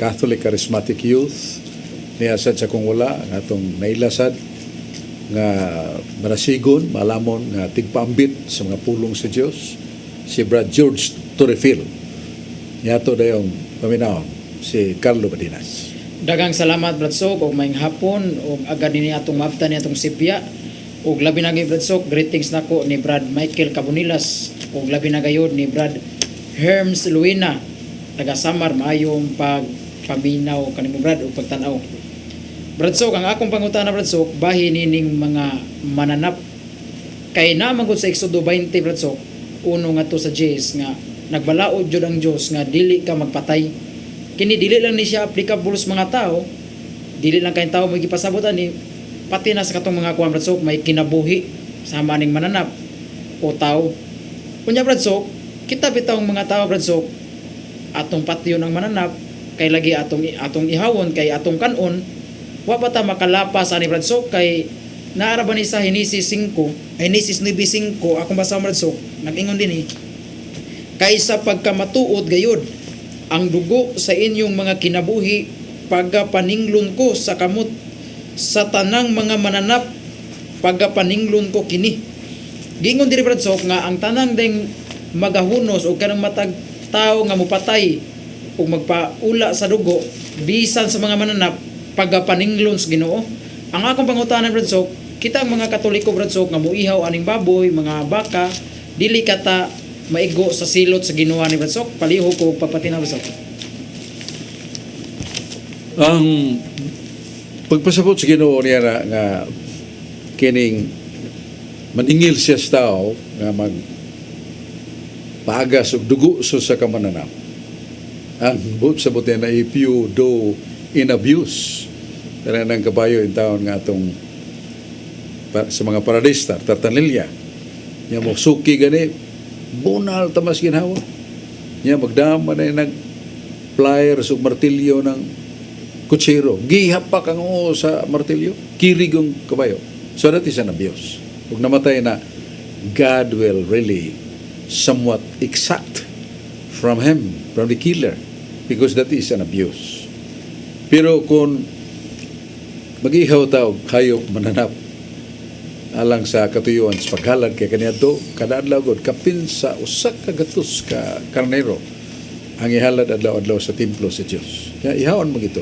Catholic Charismatic Youth. Niya sad sa kung wala nga atong nailasad nga marasigon, malamon nga tigpaambit sa mga pulong sa Dios, si Brad George Torrefil. Niya to dayong paminaw si Carlo Badinas. Dagang salamat Brad Sok, og maayong hapon, og agad ni atong mabtan ni atong sipya. Og labi na gay Brad Sok, greetings nako ni Brad Michael Cabonilas, og labi na gayud ni Brad Herms Luina, taga Samar. Maayong paminaw kanimo Brad og pagtan-aw. Brad Sok, ang akong pangutana Brad Sok, bahin nining mga mananap kay naman gud sa Exodo 20 Brad Sok, uno nga to sa Jays nga nagbalaod jud ang Dios nga dili ka magpatay. Kini dili lang ni siya applicable sa mga tao, dili lang kay tao mo gipasabotan ni, pati na sa katong mga kuan Brad Sok, may kinabuhi sa maning mananap o tao. Kunya Brad Sok, kita bitawng mga tao Brad Sok, atong patyo ng mananap kay lagi atong ihawon kay atong kanon, wa pa ta makalapas ani Brad Sok kay naara ba ni sa Genesis 9, Genesis 9:5 akong basa Brad Sok, nag-ingon din kaysa pagkamatuod gayud ang dugo sa inyong mga kinabuhi pagapaninglon ko sa kamot sa tanang mga mananap pagapaninglon ko kini. Gingon diri Brad Sok nga ang tanang ding magahunos o kanang matag tao nga mupatay o magpaula sa dugo bisan sa mga mananap pagapaninglon sa Ginoo. Ang akong pangutanan Brad Sok, kita ang mga Katoliko Brad Sok nga muihaw aning baboy, mga baka, dili kata maigo sa silot sa Ginoo ni Brad Sok. Palihog ko pagpatinaw Brad Sok. Ang pagpasabot sa Ginoo niya nga kining maningil siya sa tao nga mag paagas og dugo sa kamananap. Ang sabot niya na if you do in abuse, kaya ng kabayo in taon nga atong sa mga paradista, tartanilya, niya mo suki gani, bunal tamas ginhawa. Niya magdama na nag pliers o martilyo ng kutsero. Gihapak ang sa martilyo, kirig ang kabayo. So that is an abuse. Kung namatay na, God will really somewhat exact from him, from the killer, because that is an abuse. Pero kung mag-ihaw tao, hayop mananap, alang sa katuyuan sa paghalad kay kaniadto kada adlaw gud kapin sa usa ka gatos ka karnero ang ihalad adlaw-adlaw sa templo sa Dios. Kaya ihawon mo gito.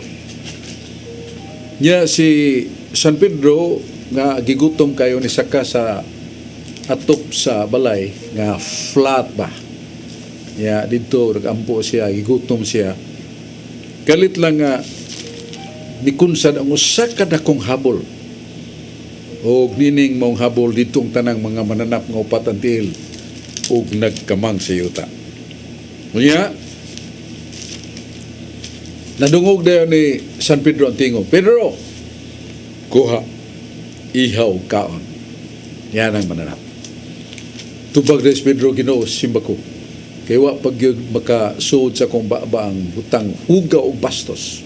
Nya si San Pedro nga gigutom kayo ni saka sa atop sa balay nga flat ba. Ya didto nagampo siya, gigutom siya. Kalit lang nga nikunsad ang usa ka dakong habol. O nining mong habol ditong tanang mga mananap nga upat ang tiil o nagkamang sa yuta. Kaya, nadungog na ni San Pedro ang tingog, Pedro, kuha, ihaw kaon. Yan ang mananap. Tubag na si Pedro, Ginoo, simba ko. Kaya wa pag yun makasuod sa kong ba ang butang huga o bastos.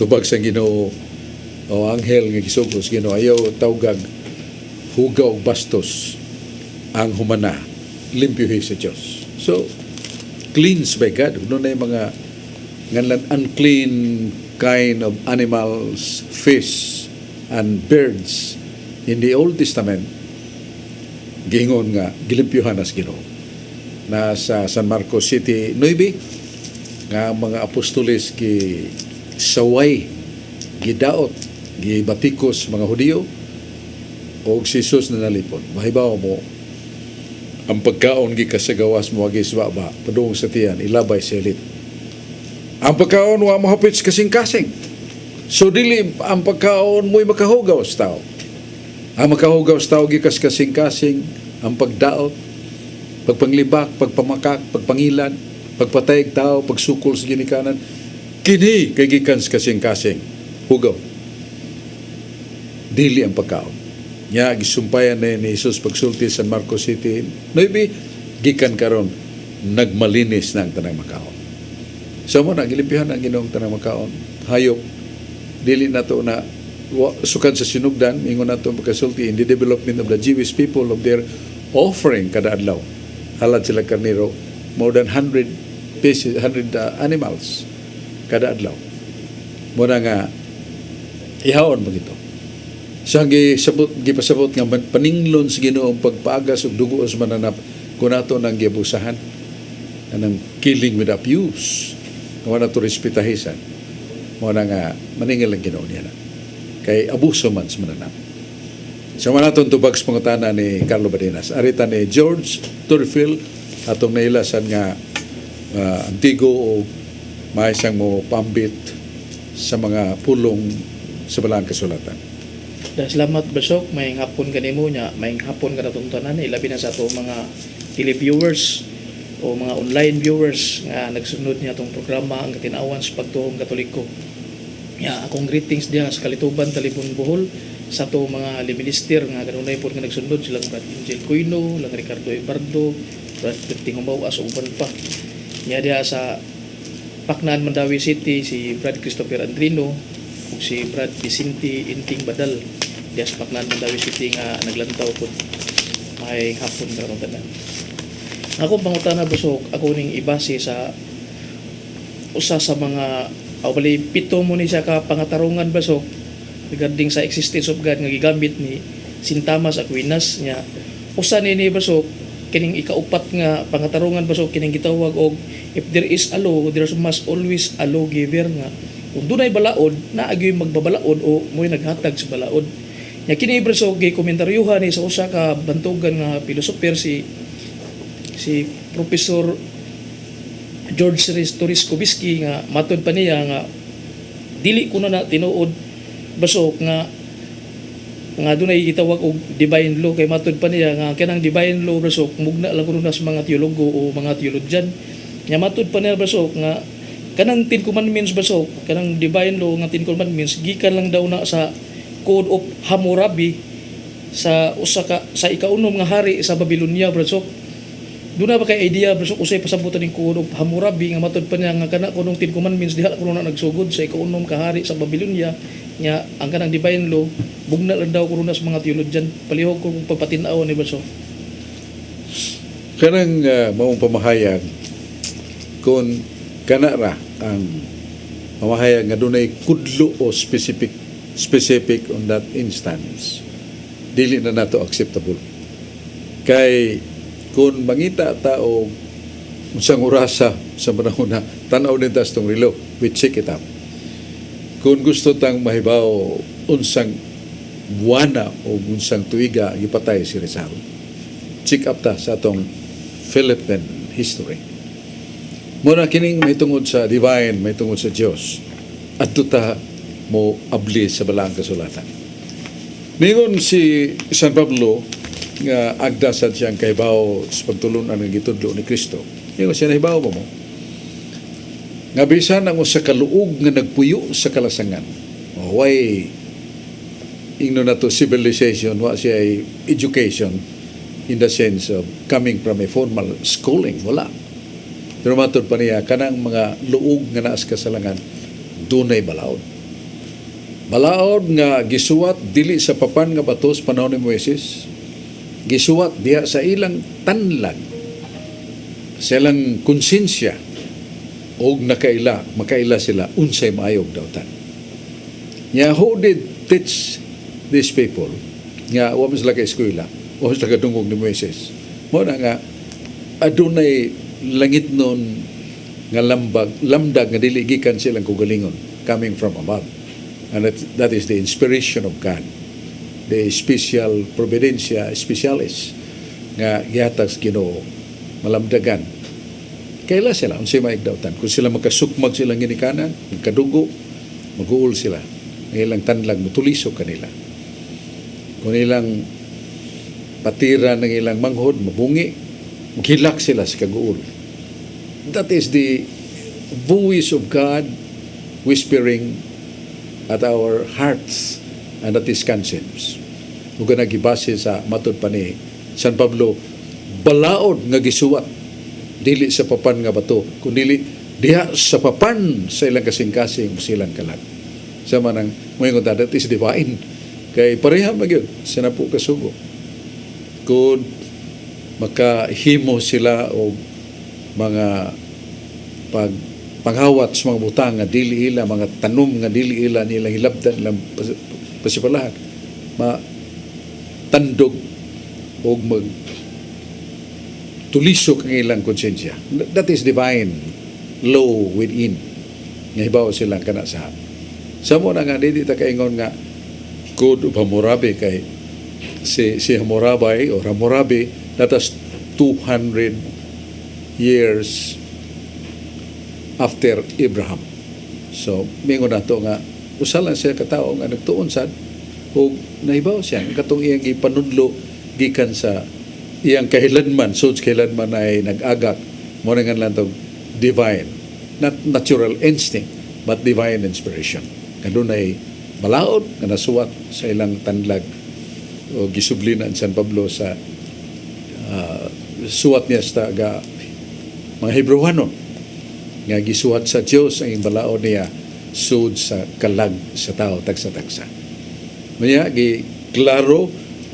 Tubag sa Ginoo, o anghel nga gisugos Ginoo ayaw tawgag huga og bastos ang humana, limpyuhi sa Dios. So cleansed by God. No na mga nganlan unclean kind of animals, fish and birds in the Old Testament gingon nga gilimpyuhan as Ginoo. Nasa San Marcos City 9 nga mga apostoles ki saway gidaot gibatikos mga Hudiyo o si Jesus na nalipon. Mahibaw mo ang pagkaon gikasagawas mo agi subaba padung sa tiyan ilabay sa elit. Ang pagkaon wa mahapit kasing-kasing. So dili ang pagkaon mo'y makahugaw sa tao. Ang makahugaw sa tao gikas kasing-kasing ang pagdaot, pagpanglibak, pagpamakak, pagpangilan, pagpatayag tao, pagsukol sa ginikanan. Kini kay gikan kasing-kasing hugaw. Dili ang pagkaon. Nya gisumpayan ni Jesus pagsulti sa Marcos City. Maybe gikan karon nagmalinis na ang tanang makaon. So mo na gilimpihan ang Ginoong tanang makaon. Hayop dili na to na sukad sa sinugdan ingon nato pagkasulti in the development of the Jewish people of their offering kada adlaw. Halad sila karniro more than 100 pieces, 100 animals kada adlaw. Mo na nga ihawon mo gito. Siya gipasabot nga paninglon sa Ginoong pagpaagas og dugo sa mananap kung nato nang giabusahan anang killing with abuse wala to respetahisan mo na nga maningil ang Ginoo niya na kay abuso man sa mananap. So manaton tubag sa pangutana ni Carlo Badenas arita ni George Turfield atong nailasan nga antigo o maisang mo pambit sa mga pulong sa balang kasulatan. Salamat Basok, may hapon kanimo nya, may hapon ka natuntanan ilabi na sa ato mga televiewers o mga online viewers nga nagsunod niya itong programa ang katinawan sa pagtuong Katoliko. Ya, akong greetings diha sa Kalituban, Talibon, Bohol sa ato mga liminister nga kanunay po nga nagsunod silang Brad Angel Cuino, lang Ricardo Ibardo, Brad Berting Humbaw, as uban pa. Ya diha sa Paknan, Mandawi City si Brad Christopher Andrino ug si Brad Vicente Inting Badal diha sa Paknan, Mandawi City nga naglantaw po may hapon karon tanan. Ako pangutana Basok, ako ning ibase sa usa sa mga bali pito mo ni siya ka pangatarungan Basok regarding sa existence of God nga gigamit ni St. Thomas Aquinas nya usa nini Basok kining ikaupat nga pangatarungan Basok kining gitawag og if there is a law there must always a lawgiver nga kung dunay balaod naagi magbabalaod o mo'y naghatag sa balaod nya kini Basok gikomentaryohan ni sa usa ka bantugan nga pilosoper si Professor George Torres Kubisky nga matod pa niya nga dili ko na tinuod Basok nga dunay gitawag og divine law kay matod pa niya nga kanang divine law Basok mugna lang kuno sa mga teologo o mga teologian nya matod pa niya Basok nga kanang 10 commandments Basok kanang divine law nga 10 commandments gikan lang daw na sa Code of Hammurabi sa ikaunom nga hari sa Babylonia Basok. Doon na ba kay idea Basok usay pasabutan ning Code of Hammurabi nga matod pa niya nga kana kunong 10 commandments diha kuno na nagsugod sa ikaunom ka hari sa Babylonia nya ang kanang divine law bugna lang daw kuno sa mga teologian palihog ko kung pagpatinaw ni Basok. Kanang maong pamahayag kung kana ra ang pamahayag nga dunay kudlo o specific on that instance dili na nato acceptable kay kung mangita tao unsang orasa sa panahon na tanaw din tas tong relo we check it up kung gusto tang mahibaw unsang buwana o unsang tuiga gipatay si Rizal check up ta sa atong Philippine history muna kining may tungod sa divine may tungod sa Dios at ta mo abli sa balang kasulatan. Ningon si San Pablo nga agdasad siyang kaibaw sa pagtulunan ng gitudlo ni Kristo. Ningon siya nahibaw mo nga bisan ang usa ka luog nga nagpuyo sa kalasangan. Why ingno na to civilization wa siya education in the sense of coming from a formal schooling wala. Pero matod pa niya kanang mga luog nga naas kasalangan dunay balaod. Balaod nga gisuwat dili sa papan nga batos panahon ni Moises. Gisuwat diha sa ilang tanlag. Sa ilang konsensya og makaila sila unsay maayog dawtan. Nya who did teach these people nga wa man sila ka eskwela, wa man sila kadungog ni Moises. Mo na nga adunay langit nun nga lamdag nga dili gikan silang kugalingon coming from above. And that is the inspiration of God. The special providencia specialis nga gihatag sa Ginoo malamdagan. Kaila sila unsay maigdawtan kung sila makasukmag silang ginikanan, magkadugo, mag-uul sila. Ang ilang tanlag mutuliso kanila. Kung ilang patira ng ilang manghod, mabungi, maghilak sila sa kaguul. That is the voice of God whispering at our hearts and at His conscience. ug nagibase sa matud pa ni San Pablo, balaod nga gisuwat dili sa papan nga bato kundi diha sa papan sa ilang kasing-kasing silang kalag. Sa manang moingon ta, that is divine. Kay pareha magyud sa napo kasugo. Kung makahimo sila o mga panghawat sa mga butang nga dili ila, mga tanom nga dili ila nilang hilabdan nilang pasipalahan, tandog o mag tulisok ang ilang konsensya. That is divine law within. Nga hibaw silang kana sa mo na nga, di ta kaingon nga good of Hammurabi kay si Hammurabi or Hammurabi that is 200 years after Abraham. So, mingon na to nga usalan siya katao nga nagtuon sad o nahibaw siya katong iyang ipanudlo gikan sa iyang kahilanman, suds kahilanman ay nag-agak mo na nga lang to divine, not natural instinct but divine inspiration. Kadun ay malaod nga nasuwat sa ilang tanlag o gisublinan San Pablo sa suwat niya sa mga Hebrewanon nga gisuwat sa Dios ang balaod niya sud sa kalag sa tao tagsa-tagsa. Maya gi klaro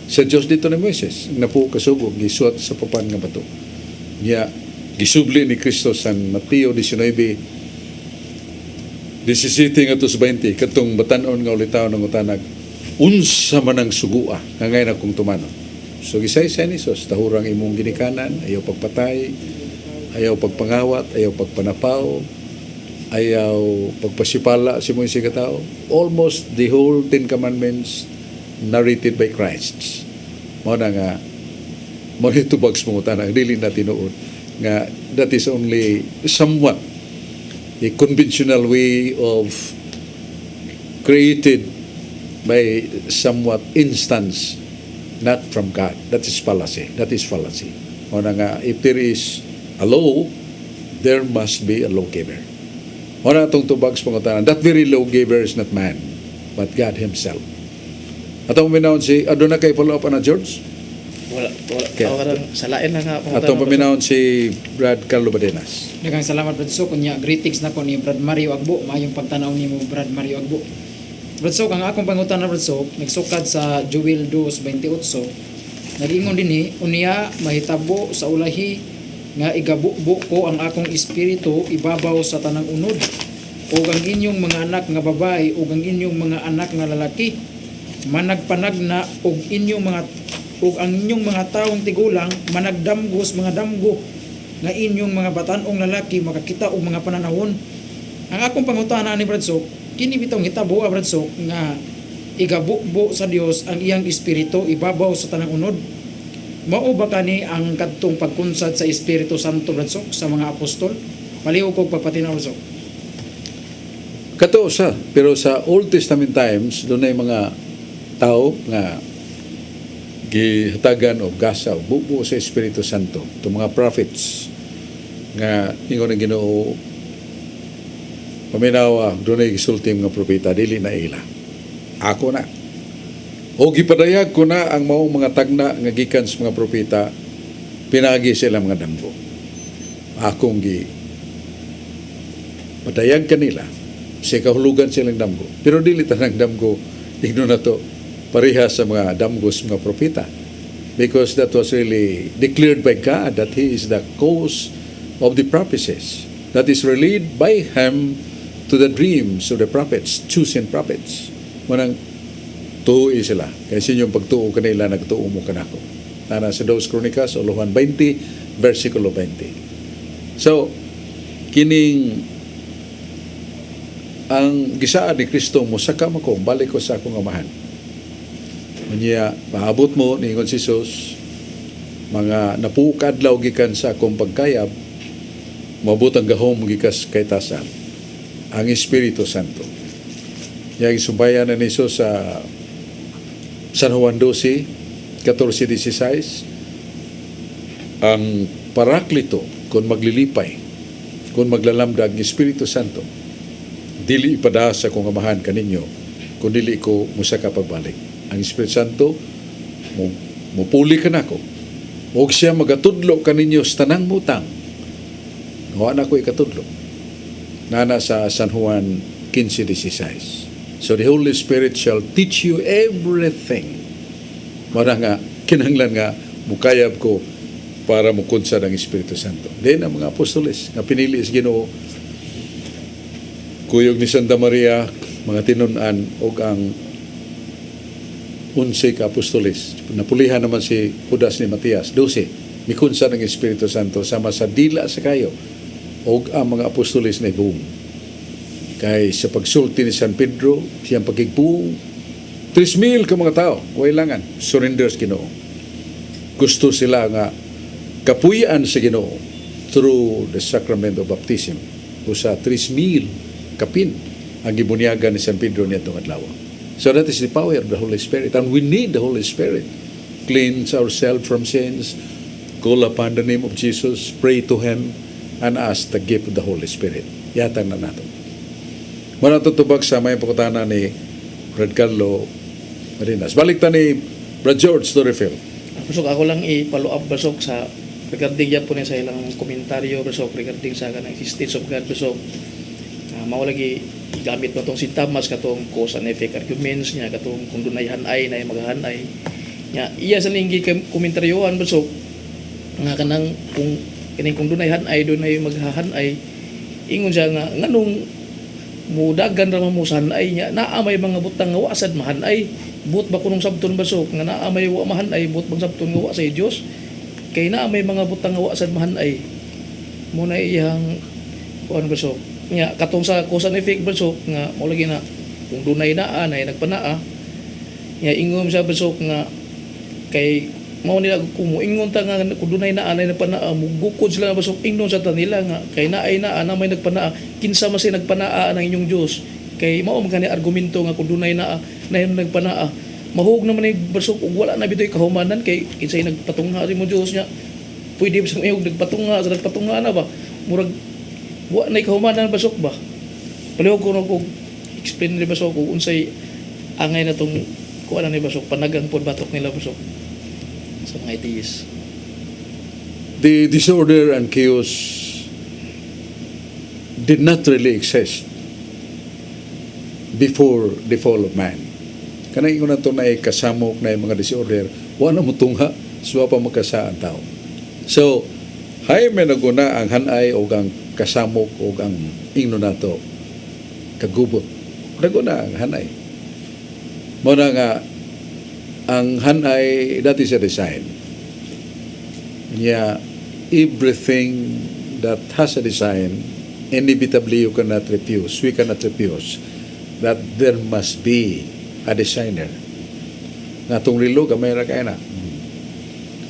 sa Dios dito ni Moises napo kasugo gisuwat sa papan nga bato. Niya gisubli ni Kristo sa Mateo 19:17 nga 20 katong batan-on nga ulitaw ng utanag unsa man ang sugua nga ngay na kung tumano. So gisay-say ni Sos tahurang imong ginikanan, ayaw pagpatay, ayaw pagpangawat, ayaw pagpanapaw, ayaw pagpasipala si mga katao. Almost the whole 10 Commandments narrated by Christ. Mo na nga mo nito bags mo tanang dili na tinuod nga that is only somewhat a conventional way of created by somewhat instance not from God. That is fallacy. That is fallacy. O na nga, if there is a law, there must be a lawgiver. O na itong tubags pangutanan, that very lawgiver is not man, but God Himself. Atong paminahon si, adun na kay follow up na George? Wala. Okay. Salain lang nga. Atong paminahon si Brad Carlo Badenas. Daghang salamat Brad Sok, kunya greetings na ko ni Brad Mario Agbo, mayong pagtanaw nimo Brad Mario Agbo. Brad Sok, ang akong pangutana Brad Sok, nagsukad sa Joel 2:28, nag-ingon dinhi, unya mahitabo sa ulahi nga igabubo ko ang akong espiritu ibabaw sa tanang unod, ug ang inyong mga anak nga babae ug ang inyong mga anak nga lalaki managpanagna ug ang inyong mga taong tigulang managdamgos mga damgo nga inyong mga batan-ong lalaki makakita og mga pananahon. Ang akong pangutana ni Brad Sok, kini bitong hitabo Brad Sok nga igabubo sa Dios ang iyang espiritu ibabaw sa tanang unod. Mao ba kani ang kadtong pagkunsad sa Espiritu Santo Brad Sok sa mga apostol? Paliw ko pagpatinaw Brad Sok. Kato sa, pero sa Old Testament times, doon ay mga tao nga gihatagan o gasa o bubo sa Espiritu Santo. Itong mga prophets nga ingon ng Ginoo paminawa, doon ay gisulti mga propeta, dili na ila. Ako na. O gipadayag ko na ang maong mga tagna nga gikan sa mga propeta, pinagi sila mga damgo. Akong padayag kanila, sa kahulugan silang damgo. Pero dili tanang damgo, igno na to, pareha sa mga damgos mga propeta. Because that was really declared by God that He is the cause of the prophecies. That is relayed by Him to the dreams of the prophets, chosen prophets. Manang tuoi sila. Kaya sinyong pagtuo kanila, nagtuo mo kanako. Tana sa 2 Crónicas, Uluhan 20, versikulo 20. So, kining ang gisaan ni Kristo mo, saka mo ko, balik ko sa akong amahan. Niya, paabot mo, ningon si Jesus, mga napukadlaw gikan sa akong pagkayab, mabot ang gahom gikas kay tasan, ang Espiritu Santo. Yang sumbayan na ni Jesus sa San Juan 12, 14-16, ang Paraklito, kung maglilipay, kung maglalamdag ng Espiritu Santo, dili ipada sa kong amahan kaninyo, kung dili ko musaka pagbalik. Ang Espiritu Santo mupuli ka nako. Huwag siya magatudlo kaninyo sa tanang butang. Ngawa na ko ikatudlo. Nana sa San Juan 15:16. So the Holy Spirit shall teach you everything. Mara nga, kinahanglan nga, mukayab ko para mukunsa ng Espiritu Santo. Then ang mga apostoles, nga pinili sa Ginoo, kuyog ni Santa Maria, mga tinunan, o ang 11 ka apostoles. Napulihan naman si Judas ni Matias, 12. Mikunsa ng Espiritu Santo, sama sa dila sa kayo, o ang mga apostoles na ibuong. Kay sa pagsulti ni San Pedro, siyang pagigbuong, 3,000 ka mga tao, wailangan, surrender sa Ginoo. Gusto sila nga kapuyan sa Ginoo through the sacrament of baptism. O sa 3,000 kapin ang gibunyagan ni San Pedro nitong adlaw. So that is the power of the Holy Spirit, and we need the Holy Spirit. Cleanse ourselves from sins, call upon the name of Jesus, pray to Him, and ask the gift of the Holy Spirit. Yatang na nato. Muna tutubag sa may pagkutana ni Brad Carlo Marinas. Balik ta ni Brad George Torrefield. Basok, ako lang i-follow up basok sa regarding yan po niya sa ilang komentaryo basok regarding sa kanang existence of God basok. Mawalagi gamit mo itong sintamas katong cause and effect arguments niya katong kung dunay hanay na maghanay niya iya sa linggi komentaryohan basok nga kanang kung dunay hanay dunay maghahanay ingon siya nga nganong mudagan ra mo sa hanay niya naa may mga butang nga wasad mahanay but ba kunong sabton basok nga naa may wa mahanay but bang sabton nga wa sa Dios kay naa may mga butang nga wasad mahanay mo na iyang kuan basok nya katong sa cause and effect basok nga mao lagi na kung dunay naa nay nagpanaa nya ingon sa basok nga kay mao nila kung ingon ta nga kung dunay naa nay nagpanaa mugukod sila basok ingnon sa tanila nga kay naay naa na may nagpanaa kinsa man say nagpanaa ang inyong Dios kay mao man kani argumento nga kung dunay naa nay nagpanaa mahug naman ni basok ug wala na bitoy kahumanan kay kinsay nagpatungha rin mo Dios nya pwede sa iyong nagpatunga sa nagpatunga na ba murag wa na kahumanan basok ba palihog ko kung explain ni basok kung unsay angay na tong kuan ni basok panagang pod batok nila basok sa mga atheist. The disorder and chaos did not really exist before the fall of man. Kanang ingon nato na kasamok na mga disorder wa na mutungha suwa pa magkasa ang tao. So hay may naguna ang hanay o ang kasamok o ang ingno nato kagubot. Naguna ang hanay. Muna nga ang hanay that is a design. Yeah, everything that has a design inevitably you cannot refuse. We cannot refuse that there must be a designer. Natong rilo gamay ra kay na.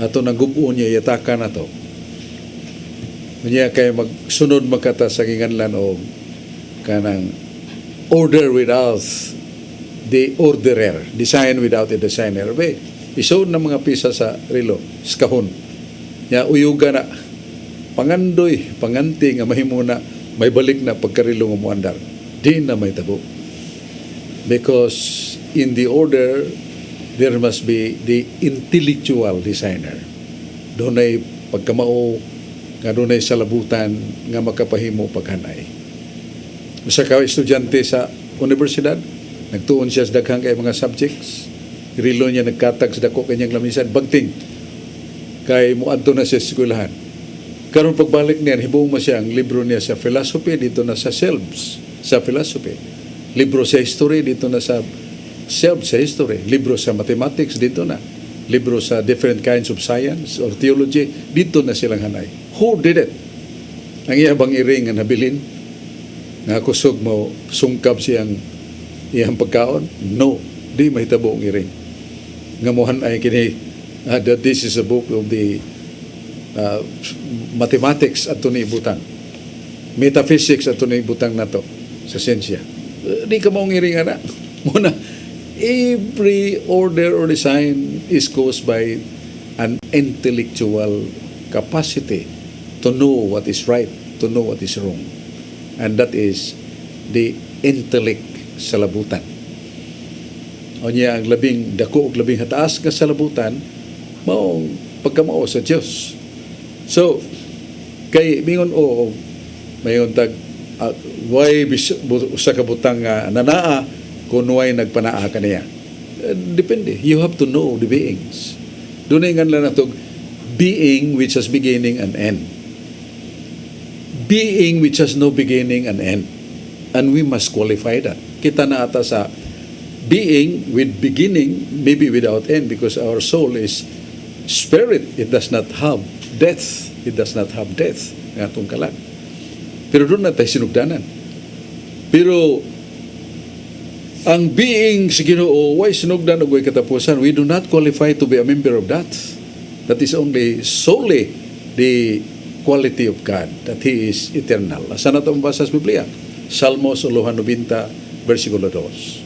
Ato nang gubuon niya yataka na to. Niya kay magsunod magkata sa ginganlan o kanang order without the orderer, design without a designer. Be, isod na mga pisa sa rilo, skahon. Nya uyuga na pangandoy, panganti nga mahimuna may balik na pagkarilo nga moandar. Di na may tabo. Because in the order there must be the intellectual designer. Doon ay pagkamao nga doon ay salabutan nga makapahimo paghanay. Usa ka estudyante sa universidad, nagtuon siya sa daghang kay mga subjects. Rilo niya nagkatag sa dako kanyang lamisan, bagting. Kay muadto na siya sa eskwelahan. Karon pagbalik niya, hibuong mo siya ang libro niya sa philosophy, dito na sa selves, sa philosophy. Libro sa history, dito na sa self sa history. Libro sa mathematics, dito na. Libro sa different kinds of science or theology, dito na silang hanay. Who did it? Ang iyabang iring nga nabilin, nga kusog mo, sungkab siyang iyang pagkaon? No, di mahitabo ang iring. Nga mohan ay kini, that this is a book of the mathematics at ito ibutang. Metaphysics at ito ibutang na to sa siyensya. Di ka maong iring anak. Muna, every order or design is caused by an intellectual capacity to know what is right, to know what is wrong. And that is the intellect sa labutan. O niya ang labing dako ug labing hataas nga salabutan mao pagkamao sa Dios. So kay mingon o mayon tag way usa ka butang nga nanaa kung way nagpanaa kaniya. Depende. You have to know the beings. Dunay nga lang natog being which has beginning and end. Being which has no beginning and end. And we must qualify that. Kita na ata sa being with beginning, maybe without end, because our soul is spirit. It does not have death. It does not have death. Nga itong kalag. Pero doon na tayo sinugdanan. Pero ang being sa Ginoo, why sinugdan o katapusan? We do not qualify to be a member of that. That is only solely the quality of God, that He is eternal. Saan na ito mabasa sa Biblia? Salmos 90, versikulo 2.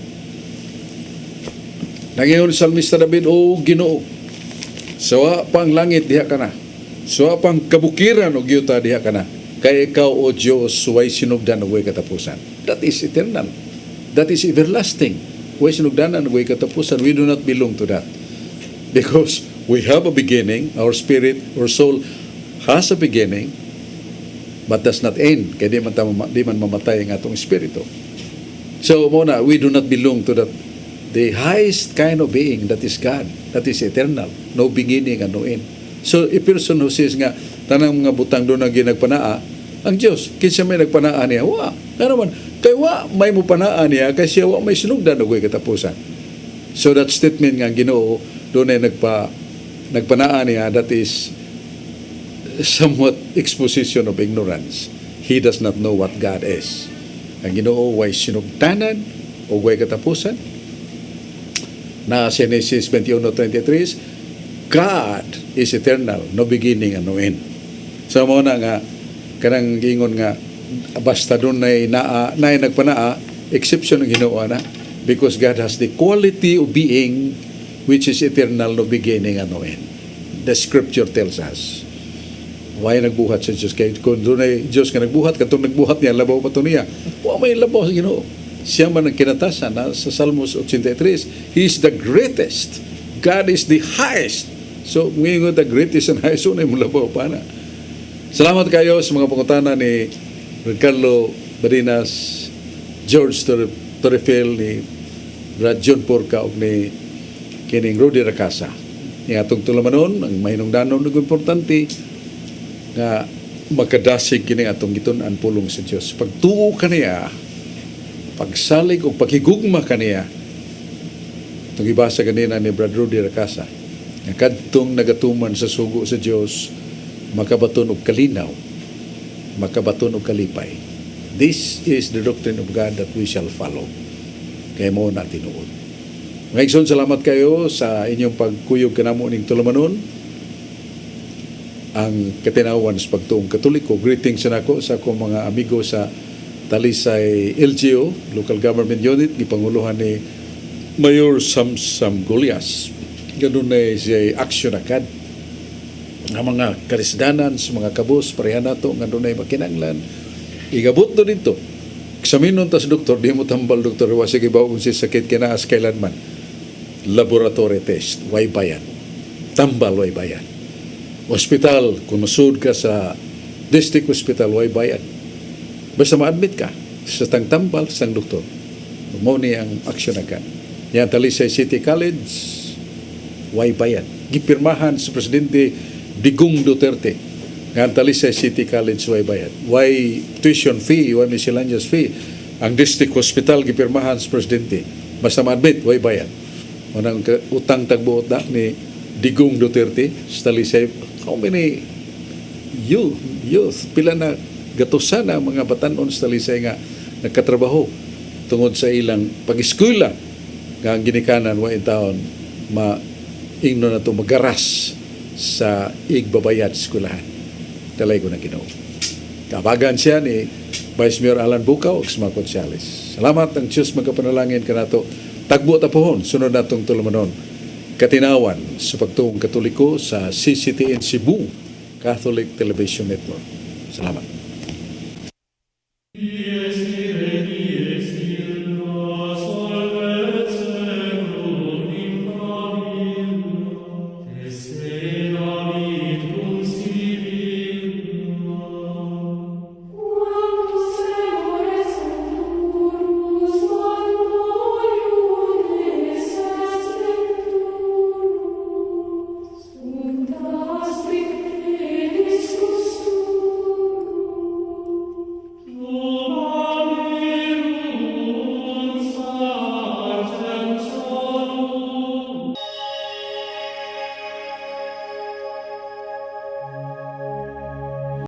Nangayon Salmista David, O Ginoo, sawa pang langit diha ka na, sawa pang kabukiran o giyuta diha ka na, kay ikaw o Diyos way sinugdan o way katapusan. That is eternal. That is everlasting. Way sinugdanan o way katapusan. We do not belong to that. Because we have a beginning, our spirit, our soul has a beginning, but does not end. Kaya di man mamatay ang atong espiritu. So, muna, we do not belong to that. The highest kind of being, that is God, that is eternal, no beginning and no end. So, a person who says nga, tanang mga butang doon ang ginagpanaa, ang Diyos, kinsa may nagpanaa niya, wa, nga naman, kay wa, may mo panaa niya, kasi wa may sinugdan na katapusan. So, that statement nga Ginoo, doon ay nagpanaa niya, that is somewhat exposition of ignorance. He does not know what God is. Ang Ginoo, way sinugdanan, o way katapusan, na Genesis 21:23, God is eternal, no beginning and no end. So mo na nga kanang gingon nga basta doon na nagpanaa, exception ng Ginoo na, because God has the quality of being which is eternal, no beginning and no end. The scripture tells us. Why nagbuhat sa Diyos? Kaya kung doon ay Diyos nga nagbuhat, katong nagbuhat niya, labaw pa ito niya. May labaw sa Ginoo. Siya man ang kinatasan sa Salmos 83. He is the greatest. God is the highest. So, ngayon the greatest and highest, unay mo labaw pa na. Salamat kayo sa mga pangutana ni Ricardo Barinas, George Torrefil, ni Brad John Porca, o ni kining Rudy Racasa. Yung atong tulamanon, ang mahinungdanon ng importante, nga magkadasig kini atong gitun-an pulong sa Dios. Pagtuo kaniya, pagsalig o paghigugma kaniya. Itong ibasa kanina ni Brad Rudy Racasa, nga kadtong nagatuman sa sugo sa Dios, makabaton og kalinaw, makabaton og kalipay. This is the doctrine of God that we shall follow. Kaya mo na tinuod. Ngayon, salamat kayo sa inyong pagkuyog kanamo ning tulamanon. Ang katinawan sa pagtuong Katoliko. Greetings na ako sa akong mga amigo sa Talisay LGU, Local Government Unit, gipanguluhan ni Mayor Samsam Golias. Ganun na siya action agad. Ang mga karisdanan sa mga kabus, pareha na ito, ganun na makinanglan. Igabot do dito. Eksaminon tas doktor, di mo tambal doktor, sige ba kung si sakit kinaas kailanman. Laboratory test, way bayan. Tambal, way bayan. Hospital, kung masud ka sa district hospital, way bayan. Basta ma-admit ka sa tang tambal, sa tang doktor. Mo ni ang aksyon agad. Yan, Talisay City College, way bayan. Gipirmahan sa Presidente Digong Duterte. Yan, Talisay City College, way bayan. Way tuition fee, way miscellaneous fee. Ang district hospital, gipirmahan sa Presidente. Basta ma-admit, way bayan. Manang utang tagbuot na ni Digong Duterte sa Talisay. How many youth, pila na gatusan na mga batanon sa Talisay nga nagkatrabaho tungod sa ilang pag-eskwela nga ang ginikanan wa taon maingno na to magaras sa igbabayad sa eskwelahan. Talay ko na Ginoo. Kabagan siya ni Vice Mayor Alan Bukaw ug mga konsyales. Salamat ang Diyos magkapanalangin kanato. Tagbo ta pohon sunod natong tulumanon. Katinawan sa pagtuong Katoliko sa CCTN Cebu Catholic Television Network. Salamat.